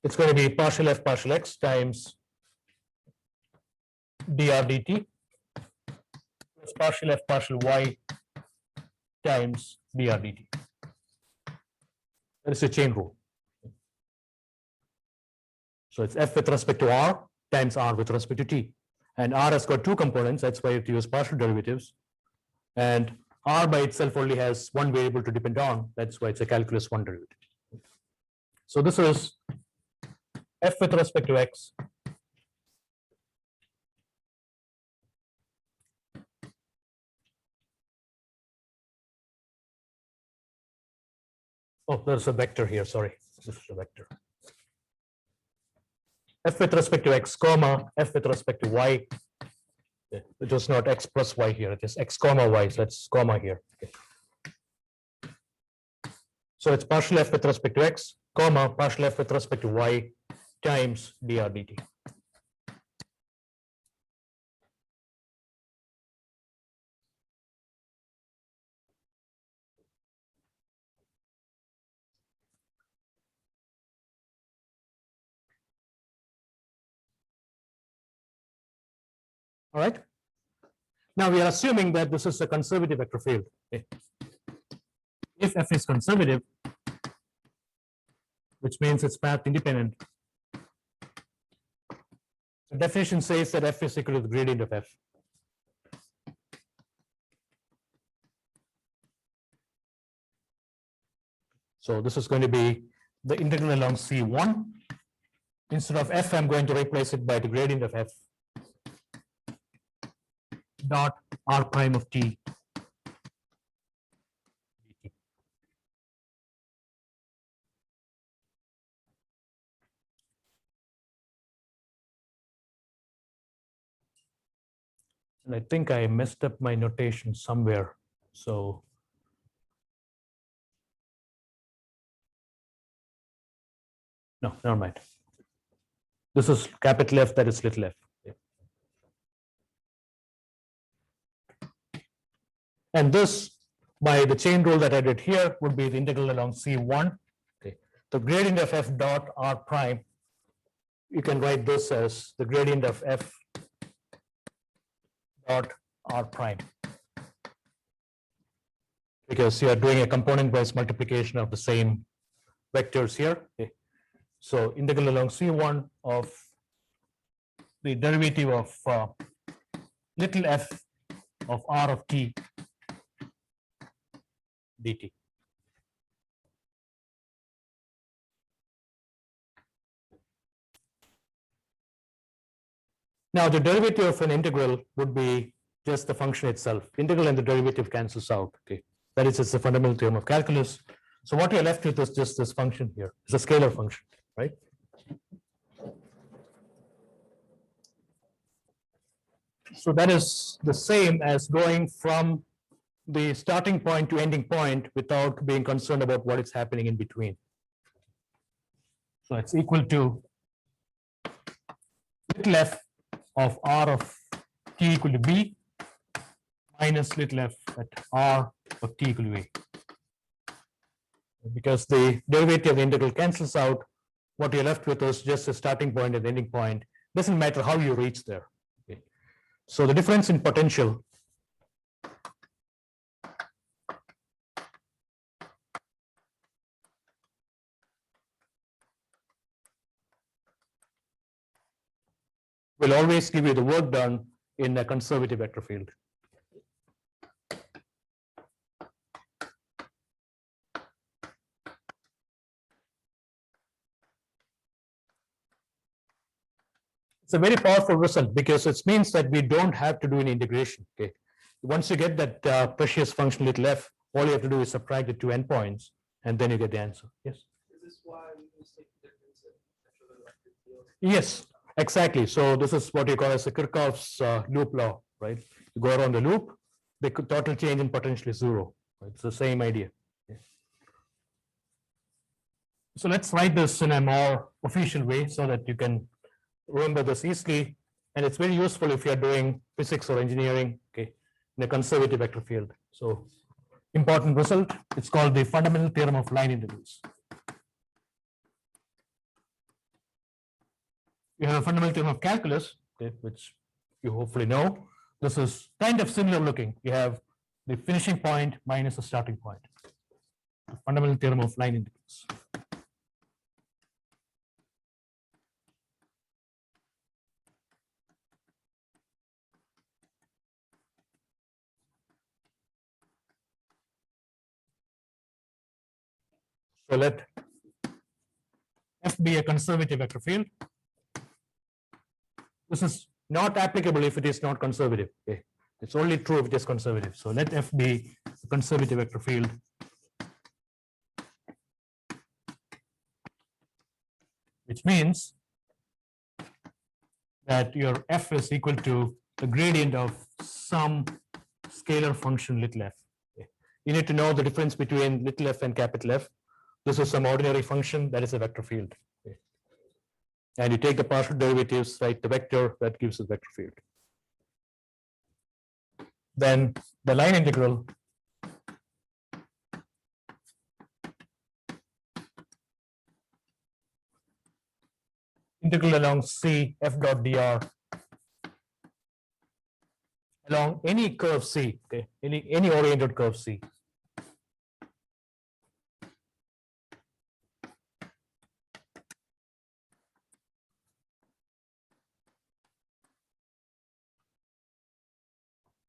It's going to be partial f partial x times dr dt plus partial f partial y times dr dt. That is a chain rule. So it's f with respect to r times r with respect to t. And r has got 2 components, that's why you have to use partial derivatives. And r by itself only has 1 variable to depend on, that's why it's a calculus 1 derivative. So this is f with respect to x Oh, there's a vector here, sorry. This is a vector. F with respect to x, comma, F with respect to y. It was not x plus y here, it is x comma y, so it's comma here. Okay. So it's partial F with respect to x, comma, partial F with respect to y times dr dt. All right. Now we are assuming that this is a conservative vector field. Okay. If F is conservative, which means it's path independent, the definition says that F is equal to the gradient of F. So this is going to be the integral along C1. Instead of F, I'm going to replace it by the gradient of F dot R prime of T. And I think I messed up my notation somewhere. So no, never mind. This is capital F, that is little f. And this, by the chain rule that I did here, would be the integral along C1. Okay. The gradient of F dot R prime, you can write this as the gradient of F dot R prime, because you are doing a component-wise multiplication of the same vectors here. Okay. So integral along C1 of the derivative of little f of R of t dt. Now the derivative of an integral would be just the function itself. Integral and the derivative cancels out. Okay, that is just the fundamental theorem of calculus. So what you're left with is just this function here. It's a scalar function, right? So that is the same as going from the starting point to ending point without being concerned about what is happening in between. So it's equal to little f of R of t equal to b minus little f at R of t equal to a. Because the derivative of the integral cancels out, what you're left with is just a starting point and ending point. Doesn't matter how you reach there. Okay. So the difference in potential will always give you the work done in a conservative vector field. It's a very powerful result because it means that we don't have to do any integration. Okay, once you get that precious function little f, all you have to do is subtract the two endpoints, and then you get the answer. Yes. Is this why we use the difference in potential electric field? Yes, exactly. So this is what you call as the Kirchhoff's loop law, right? You go around the loop, the total change in potential is zero. Right? It's the same idea. Yeah. So let's write this in a more official way so that you can remember this easily, and it's very useful if you're doing physics or engineering, okay, in a conservative vector field. So important result, it's called the fundamental theorem of line integrals. You have a fundamental theorem of calculus, okay, which you hopefully know. This is kind of similar looking. You have the finishing point minus the starting point. The fundamental theorem of line integrals. So let F be a conservative vector field. This is not applicable if it is not conservative. Okay, it's only true if it is conservative. So let F be a conservative vector field which means that your f is equal to the gradient of some scalar function little f. Okay. You need to know the difference between little f and capital F. This is some ordinary function that is a vector field. Okay. And you take the partial derivatives, write the vector, that gives a vector field. Then the line integral along C f dot dr along any curve C, okay, any oriented curve C.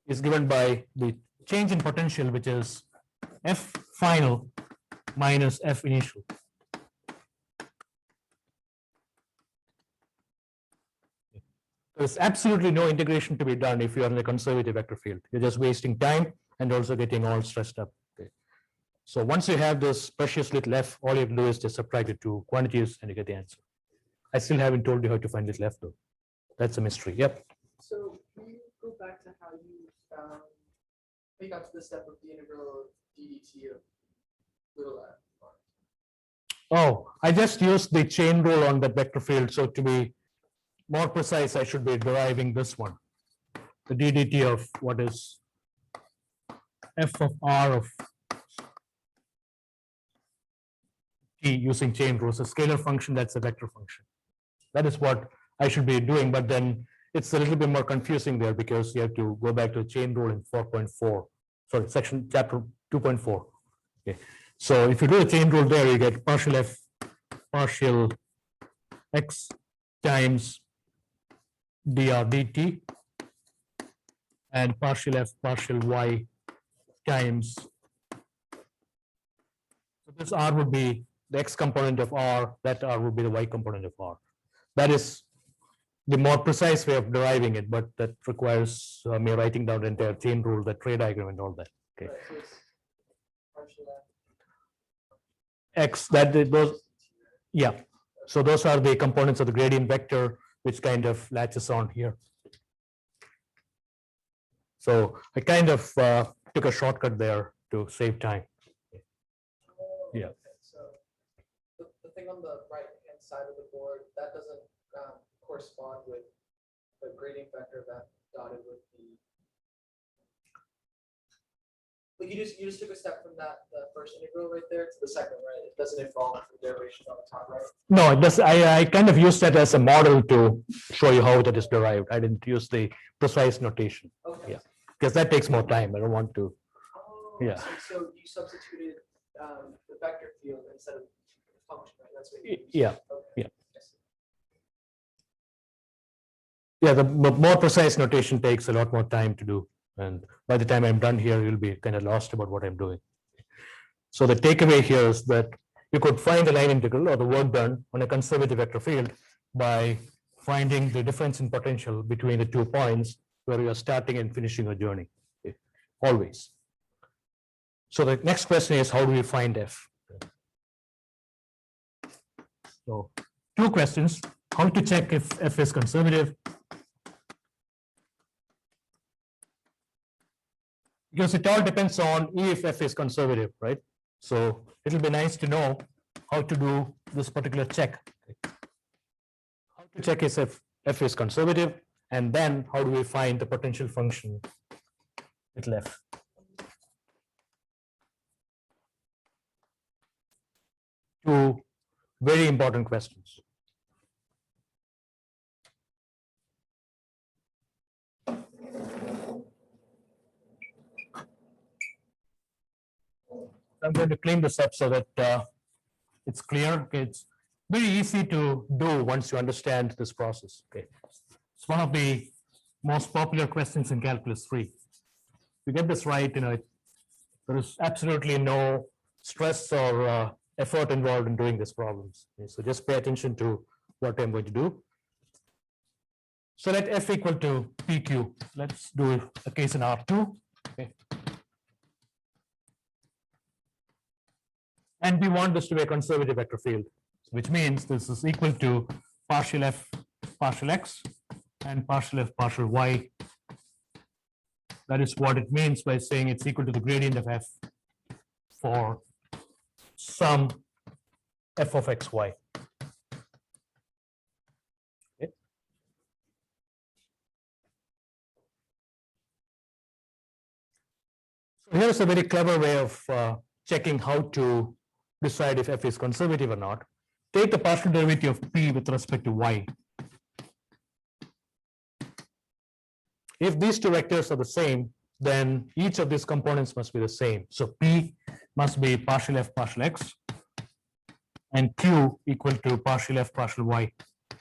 Is given by the change in potential, which is F final minus F initial. There's absolutely no integration to be done if you are in a conservative vector field. You're just wasting time and also getting all stressed up. Okay. So once you have this precious little f, all you have to do is just subtract the two quantities and you get the answer. I still haven't told you how to find little f though. That's a mystery. Yep. So can you go back to how you got to the step of the integral of ddt of little f? Oh, I just used the chain rule on that vector field. So to be more precise, I should be deriving this one, the ddt of what is f of r of t using chain rules, a scalar function that's a vector function. That is what I should be doing, but then it's a little bit more confusing there because you have to go back to the chain rule in 4.4, sorry, section chapter 2.4. Okay. So if you do the chain rule there, you get partial f partial x times dr dt and partial f partial y times, so this r would be the x component of r, that r would be the y component of r. That is the more precise way of deriving it, but that requires me writing down the entire chain rule, the tree diagram and all that. Okay. Right, so it's partial f. X, that those, yeah. So those are the components of the gradient vector, which kind of latches on here. So I kind of took a shortcut there to save time. Oh, Yeah. okay. So the thing on the right hand side of the board, that doesn't correspond with the gradient vector that dotted with the. Like you just took a step from the first integral right there to the second, right? It doesn't involve the derivation on the top right. No, it does. I kind of used that as a model to show you how that is derived. I didn't use the precise notation Okay. Yeah. because that takes more time. I don't want to. Oh, Yeah. So you substituted the vector field instead of the function, right? That's what you used. Yeah. Okay. Yeah. I see. Yeah, the more precise notation takes a lot more time to do. And by the time I'm done here, you'll be kind of lost about what I'm doing. So the takeaway here is that you could find the line integral or the work done on a conservative vector field by finding the difference in potential between the 2 points where you are starting and finishing a journey, okay, always. So the next question is, how do we find f? So 2 questions: how to check if f is conservative, because it all depends on if f is conservative, right? So it'll be nice to know how to do this particular check. How to check is if f is conservative, and then how do we find the potential function little f? Two very important questions. I'm going to clean this up so that it's clear. Okay, it's very easy to do once you understand this process. Okay, it's one of the most popular questions in Calculus 3. If you get this right, there is absolutely no stress or effort involved in doing these problems. Okay, so just pay attention to what I'm going to do. So let f equal to PQ. Let's do a case in R2. Okay. And we want this to be a conservative vector field. which means this is equal to partial f partial x and partial f partial y. That is what it means by saying it's equal to the gradient of f for some f of x, y. Okay. So here's a very clever way of checking how to decide if f is conservative or not. Take the partial derivative of p with respect to y. If these two vectors are the same, then each of these components must be the same. So p must be partial f partial x and q equal to partial f partial y.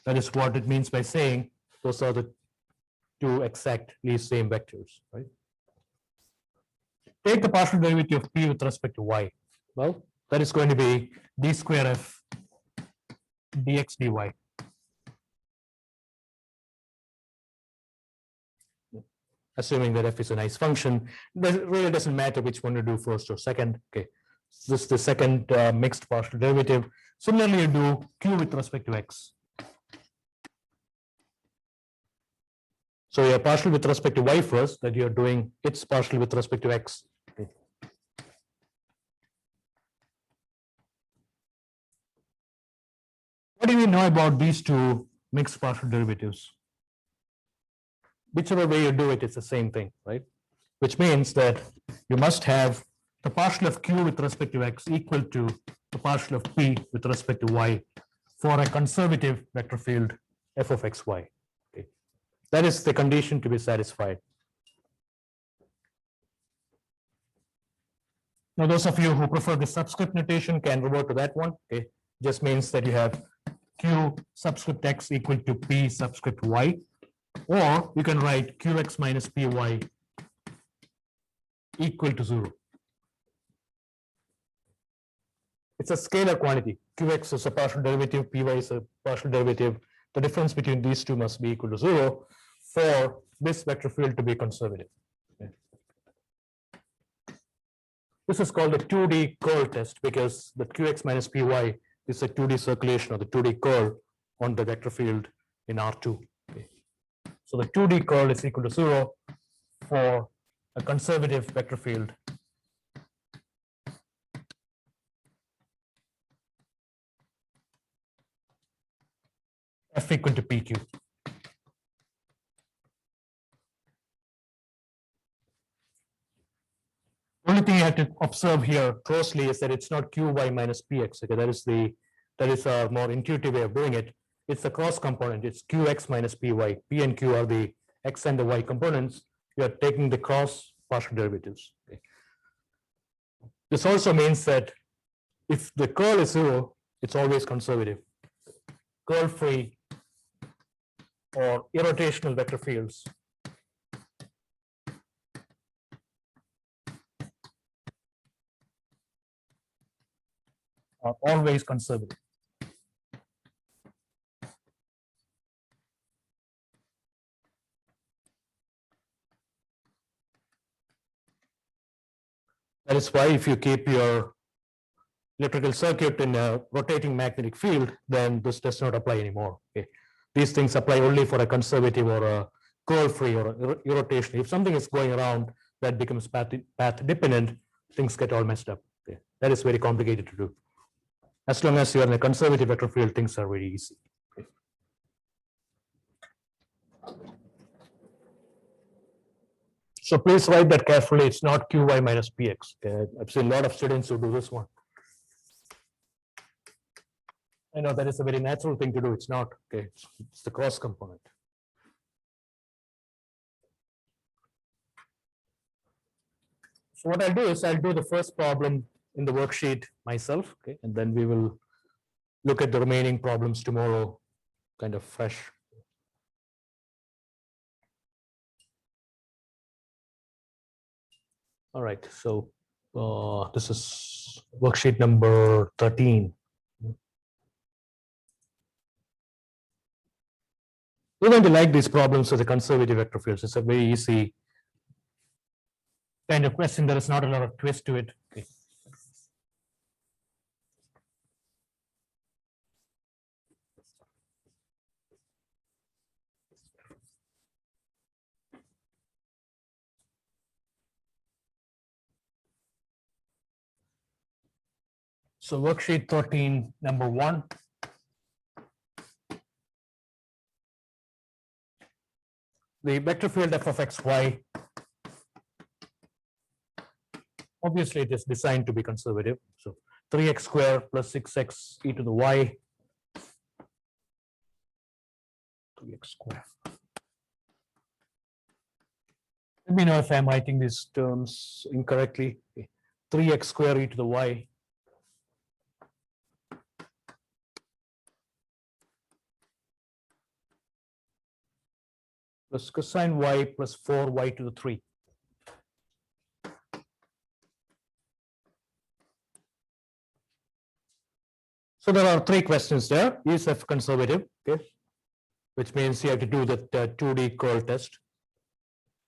That is what it means by saying those are the two exactly same vectors, right? Take the partial derivative of p with respect to y. Well, that is going to be d square f dx dy. Assuming that f is a nice function, it really doesn't matter which one you do first or second. Okay, this is the second mixed partial derivative. Similarly, you do q with respect to x. So you're partial with respect to y first, that you're doing its partial with respect to x. Okay. What do we know about these two mixed partial derivatives? Whichever way you do it, it's the same thing, right? Which means that you must have the partial of q with respect to x equal to the partial of p with respect to y for a conservative vector field f of x, y. Okay. That is the condition to be satisfied. Now, those of you who prefer the subscript notation can revert to that one. Okay, just means that you have q subscript x equal to p subscript y. Or you can write qx minus py equal to 0. It's a scalar quantity. Qx is a partial derivative, py is a partial derivative. The difference between these two must be equal to 0 for this vector field to be conservative. Okay. This is called the 2D curl test because the qx minus py is a 2D circulation or the 2D curl on the vector field in R2. Okay. So the 2D curl is equal to 0 for a conservative vector field f equal to pq. Only thing you have to observe here closely is that it's not qy minus px. Okay, that is a more intuitive way of doing it. It's the cross component. It's qx minus py. P and q are the x and the y components. You are taking the cross partial derivatives. Okay. This also means that if the curl is 0, it's always conservative. Curl-free or irrotational vector fields are always conservative. That is why if you keep your electrical circuit in a rotating magnetic field, then this does not apply anymore. Okay. These things apply only for a conservative or a curl-free or a irrotation. If something is going around that becomes path dependent, things get all messed up. Okay. That is very complicated to do. As long as you are in a conservative vector field, things are very easy. Okay. So please write that carefully. It's not qy minus px. Okay. I've seen a lot of students who do this one. I know that is a very natural thing to do. It's not. Okay, it's the cross component. So what I'll do is I'll do the first problem in the worksheet myself, okay, and then we will look at the remaining problems tomorrow, kind of fresh. All right, so this is worksheet number 13. You're going to like these problems with the conservative vector fields. It's a very easy kind of question. There is not a lot of twist to it. Okay. So worksheet 13, number 1. The vector field f of xy, obviously it is designed to be conservative. So 3x squared plus 6x e to the y, 3x squared. Let me know if I'm writing these terms incorrectly. 3x squared e to the y plus cosine y plus 4y to the 3. So there are 3 questions there. Is f conservative? Okay, which means you have to do the 2D curl test.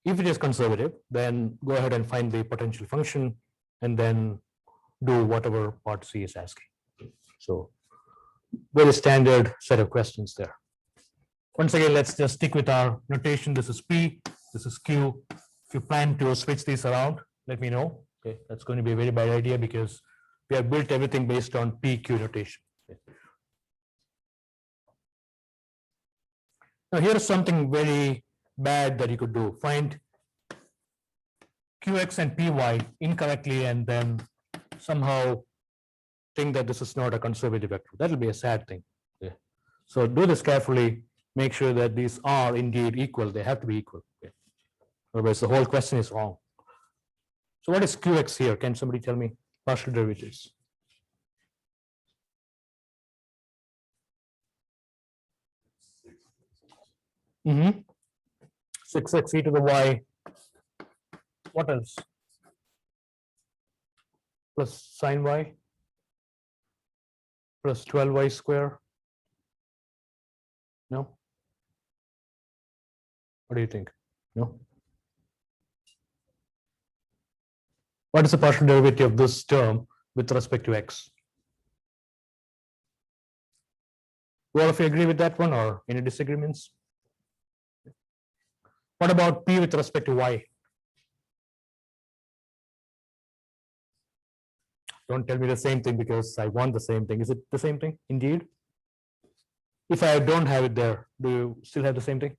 If it is conservative, then go ahead and find the potential function and then do whatever part C is asking. So very standard set of questions there. Once again, let's just stick with our notation. This is P, this is Q. If you plan to switch these around, let me know. Okay, that's going to be a very bad idea because we have built everything based on PQ notation. Okay. Now here's something very bad that you could do. Find QX and PY incorrectly and then somehow think that this is not a conservative vector. That will be a sad thing. Okay. So do this carefully. Make sure that these are indeed equal. They have to be equal. Okay. Otherwise, the whole question is wrong. So what is QX here? Can somebody tell me? Partial derivatives. Mm-hmm. 6x e to the y. What else? Plus sine y plus 12y square. No? What do you think? No? What is the partial derivative of this term with respect to x? Do all of you agree with that one or any disagreements? What about p with respect to y? Don't tell me the same thing because I want the same thing. Is it the same thing indeed? If I don't have it there, do you still have the same thing?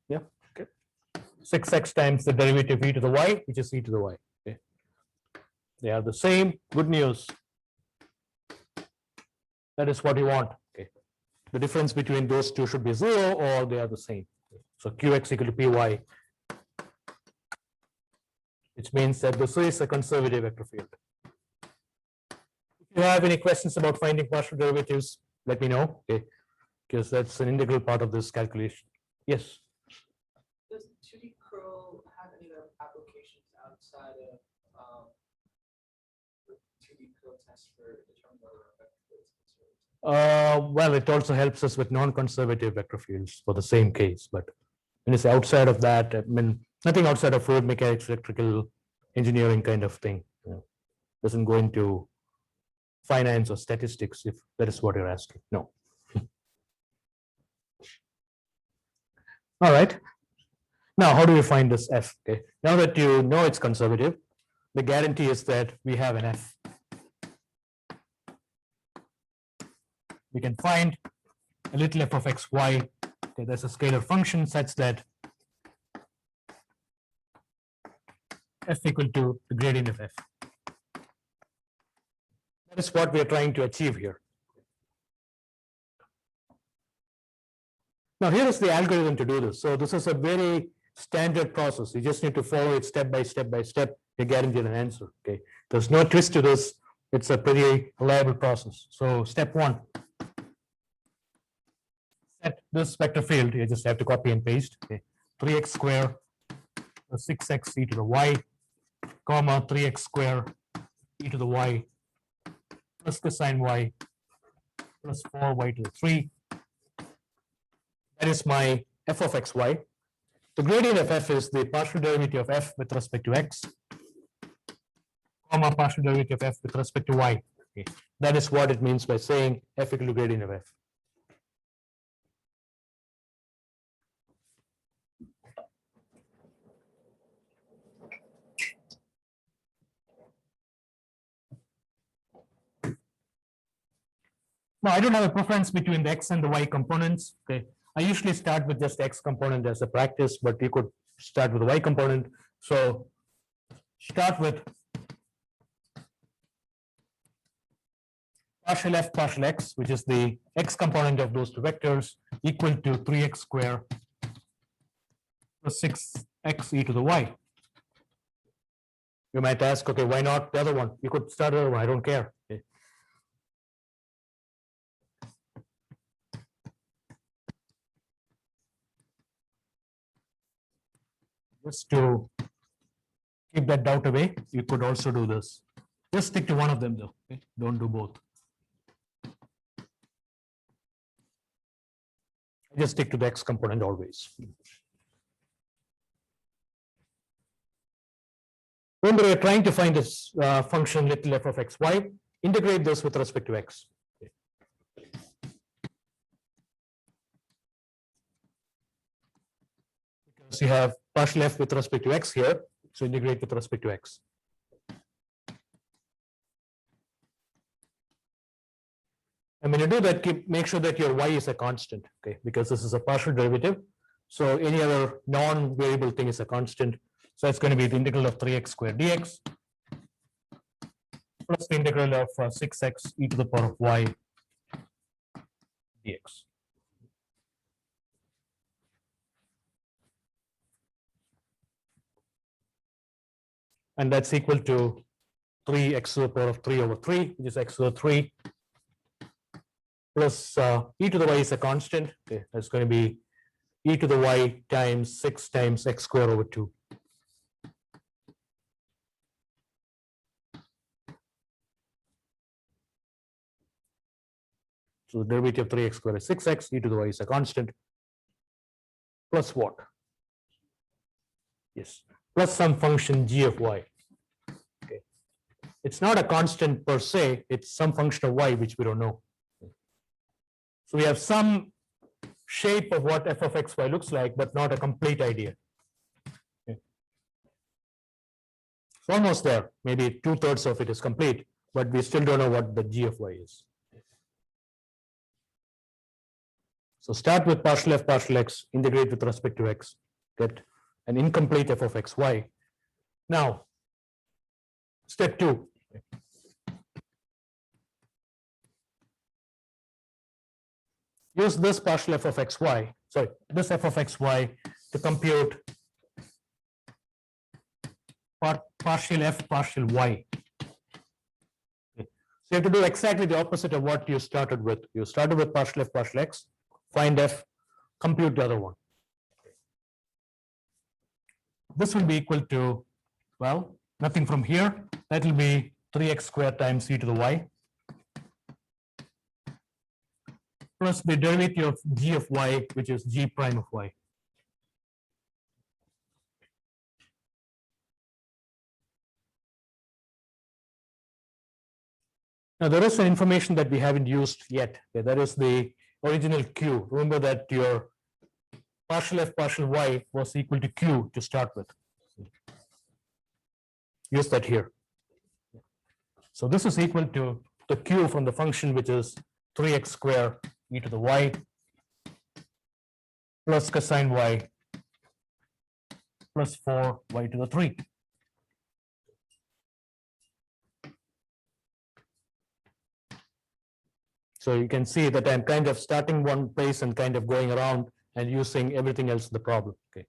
Yeah, okay. 6x times the derivative e to the y, which is e to the y. Okay. They are the same. Good news. That is what you want. Okay. The difference between those two should be 0 or they are the same. So qx equal to py, which means that this is a conservative vector field. If you have any questions about finding partial derivatives, let me know, okay, because that's an integral part of this calculation. Yes. Does 2D curl have any other applications outside of the 2D curl test for determining whether a vector field is conservative? Well, it also helps us with non-conservative vector fields for the same case, but when it's outside of that, I mean, nothing outside of fluid mechanics, electrical engineering kind of thing, you know, doesn't go into finance or statistics, if that is what you're asking. No. All right. Now, how do we find this f? Okay. Now that you know it's conservative, the guarantee is that we have an f. We can find a little f of x, y. Okay, there's a scalar function such that f equal to the gradient of f. That is what we are trying to achieve here. Now, here is the algorithm to do this. So this is a very standard process. You just need to follow it step by step by step. You guarantee an answer. Okay. There's no twist to this. It's a pretty reliable process. So step 1. Set this vector field. You just have to copy and paste. Okay. 3x squared plus 6x e to the y, comma 3x squared e to the y plus cosine y plus 4y to the 3. That is my f of xy. The gradient of f is the partial derivative of f with respect to x, comma partial derivative of f with respect to y. Okay. That is what it means by saying f equal to gradient of f. Now, I don't have a preference between the x and the y components. Okay, I usually start with just x component as a practice, but you could start with the y component. So start with partial f partial x, which is the x component of those two vectors, equal to 3x squared plus 6x e to the y. You might ask, okay, why not the other one? You could start the other one, I don't care. Okay. Just to keep that doubt away, you could also do this. Just stick to one of them though, okay? Don't do both. Just stick to the x component always. Remember, we're trying to find this function little f of xy. Integrate this with respect to x. Because you have partial f with respect to x here, so integrate with respect to x. And when you do that, make sure that your y is a constant, okay? Because this is a partial derivative. So any other non-variable thing is a constant. So it's going to be the integral of 3x squared dx plus the integral of 6x e to the power of y dx. And that's equal to 3x to the power of 3 over 3, which is x to the 3 plus e to the y is a constant. Okay, that's going to be e to the y times 6 times x squared over 2. So the derivative of 3x squared is 6x, e to the y is a constant, plus what? Yes, plus some function g of y. Okay, it's not a constant per se, it's some function of y which we don't know. So we have some shape of what f of xy looks like, but not a complete idea. Okay. It's almost there, maybe 2/3 of it is complete, but we still don't know what the g of y is. So start with partial f partial x, integrate with respect to x, get an incomplete f of xy. Now, step 2. Use this partial f of xy, sorry, this f of xy to compute partial f partial y. Okay. So you have to do exactly the opposite of what you started with. You started with partial f partial x, find f, compute the other one. This will be equal to, well, nothing from here. That will be 3x squared times e to the y plus the derivative of g of y, which is g prime of y. Now, there is some information that we haven't used yet. Okay, that is the original q. Remember that your partial f partial y was equal to q to start with. Use that here. So this is equal to the q from the function, which is 3x squared e to the y plus cosine y plus 4y to the 3. So you can see that I'm kind of starting one place and kind of going around and using everything else in the problem. Okay,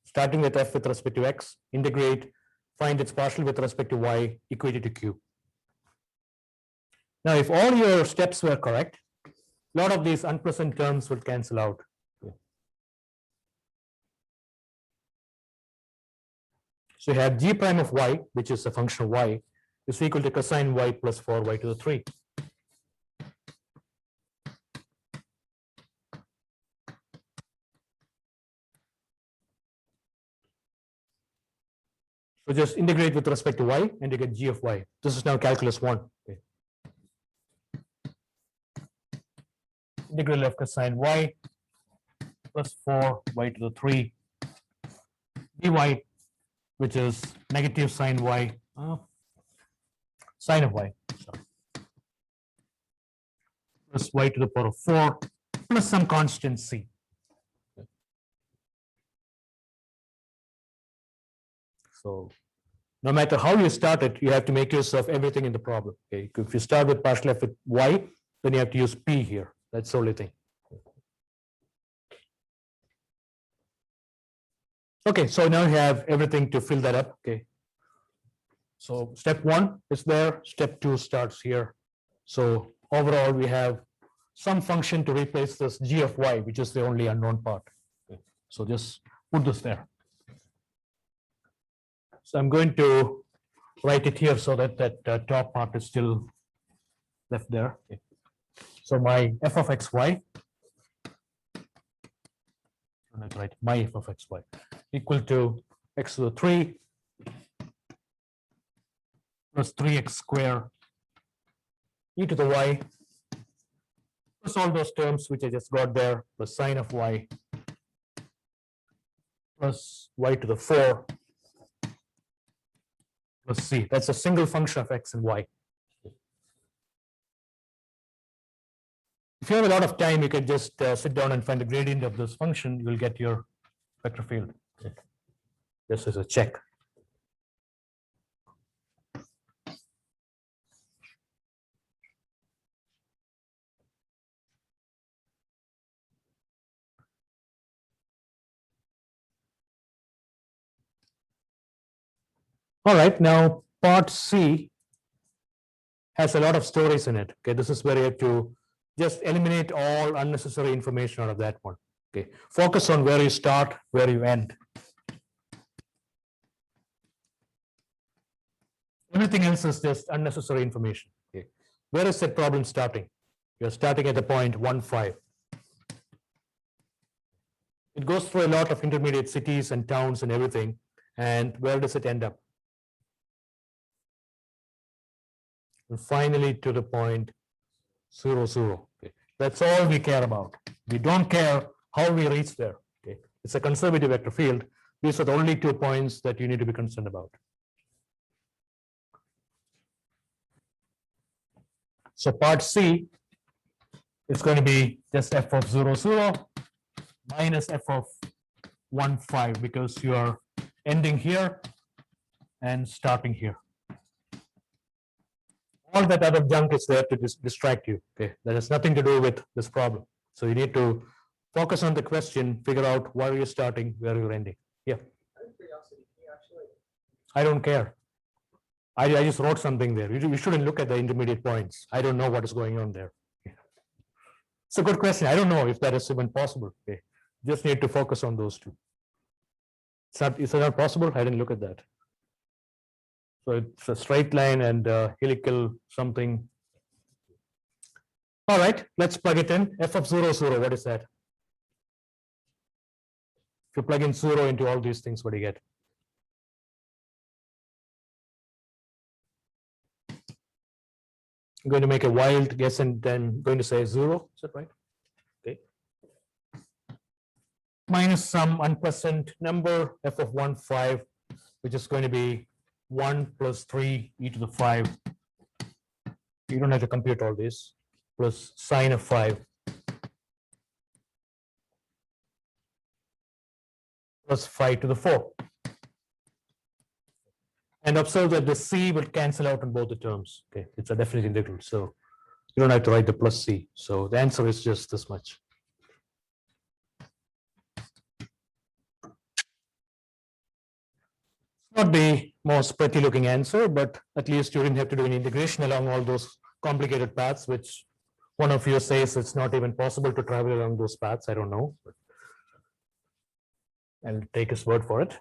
starting with f with respect to x, integrate, find its partial with respect to y, equate it to q. Now, if all your steps were correct, a lot of these unpleasant terms will cancel out. Okay. So you have g prime of y, which is a function of y, is equal to cosine y plus 4y to the 3. So just integrate with respect to y and you get g of y. This is now calculus 1. Okay. integral of cosine y plus 4 y to the 3 dy, which is negative sine y, sine of y, sorry, plus y to the power of 4 plus some constant c. So no matter how you start it, you have to make use of everything in the problem. Okay, if you start with partial f with y, then you have to use p here. That's the only thing. Okay, so now you have everything to fill that up. Okay. So step 1 is there, step 2 starts here. So overall, we have some function to replace this g of y, which is the only unknown part. Okay. So just put this there. So I'm going to write it here so that that top part is still left there. Okay. So my f of xy, let's write my f of xy equal to x to the 3 plus 3x square e to the y plus all those terms which I just got there plus sine of y plus y to the 4 plus c. That's a single function of x and y. If you have a lot of time, you can just sit down and find the gradient of this function. You will get your vector field. Okay. Just as a check. All right, now part C has a lot of stories in it. Okay, this is where you have to just eliminate all unnecessary information out of that one. Okay, focus on where you start, where you end. Everything else is just unnecessary information. Okay, where is that problem starting? You're starting at the point 1, 5. It goes through a lot of intermediate cities and towns and everything. And where does it end up? And finally to the point 0, 0. Okay. That's all we care about. We don't care how we reach there. Okay. It's a conservative vector field. These are the only 2 points that you need to be concerned about. So part C is going to be just f of 0, 0 minus f of 1, 5 because you are ending here and starting here. All that other junk is there to distract you. Okay, that has nothing to do with this problem. So you need to focus on the question, figure out where you're starting, where you're ending. Yeah. Out of curiosity, can you actually, I don't care. I just wrote something there. You shouldn't look at the intermediate points. I don't know what is going on there. It's a good question. I don't know if that is even possible. Okay, just need to focus on those two. Is it not possible? I didn't look at that. So it's a straight line and helical something. All right, let's plug it in. F of 0, 0, what is that? If you plug in 0 into all these things, what do you get? I'm going to make a wild guess and then going to say 0. Is that right? Okay. Minus some unpleasant number, f of 1, 5, which is going to be 1 plus 3 e to the 5. You don't have to compute all this, plus sine of 5 plus 5 to the 4. And observe that the c will cancel out on both the terms. Okay, it's a definite integral, so you don't have to write the plus c. So the answer is just this much. Not the most pretty looking answer, but at least you didn't have to do an integration along all those complicated paths, which one of you says it's not even possible to travel along those paths. I don't know. But I'll take his word for it.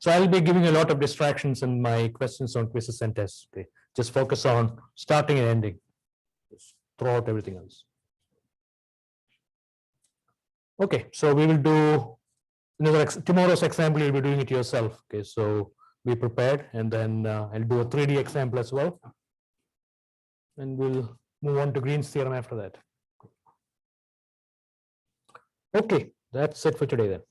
So I'll be giving a lot of distractions in my questions on quizzes and tests. Okay, just focus on starting and ending. Just throw out everything else. Okay, so we will do tomorrow's example. You'll be doing it yourself. Okay, so be prepared, and then I'll do a 3D example as well. and we'll move on to Green's theorem after that. Okay, that's it for today then.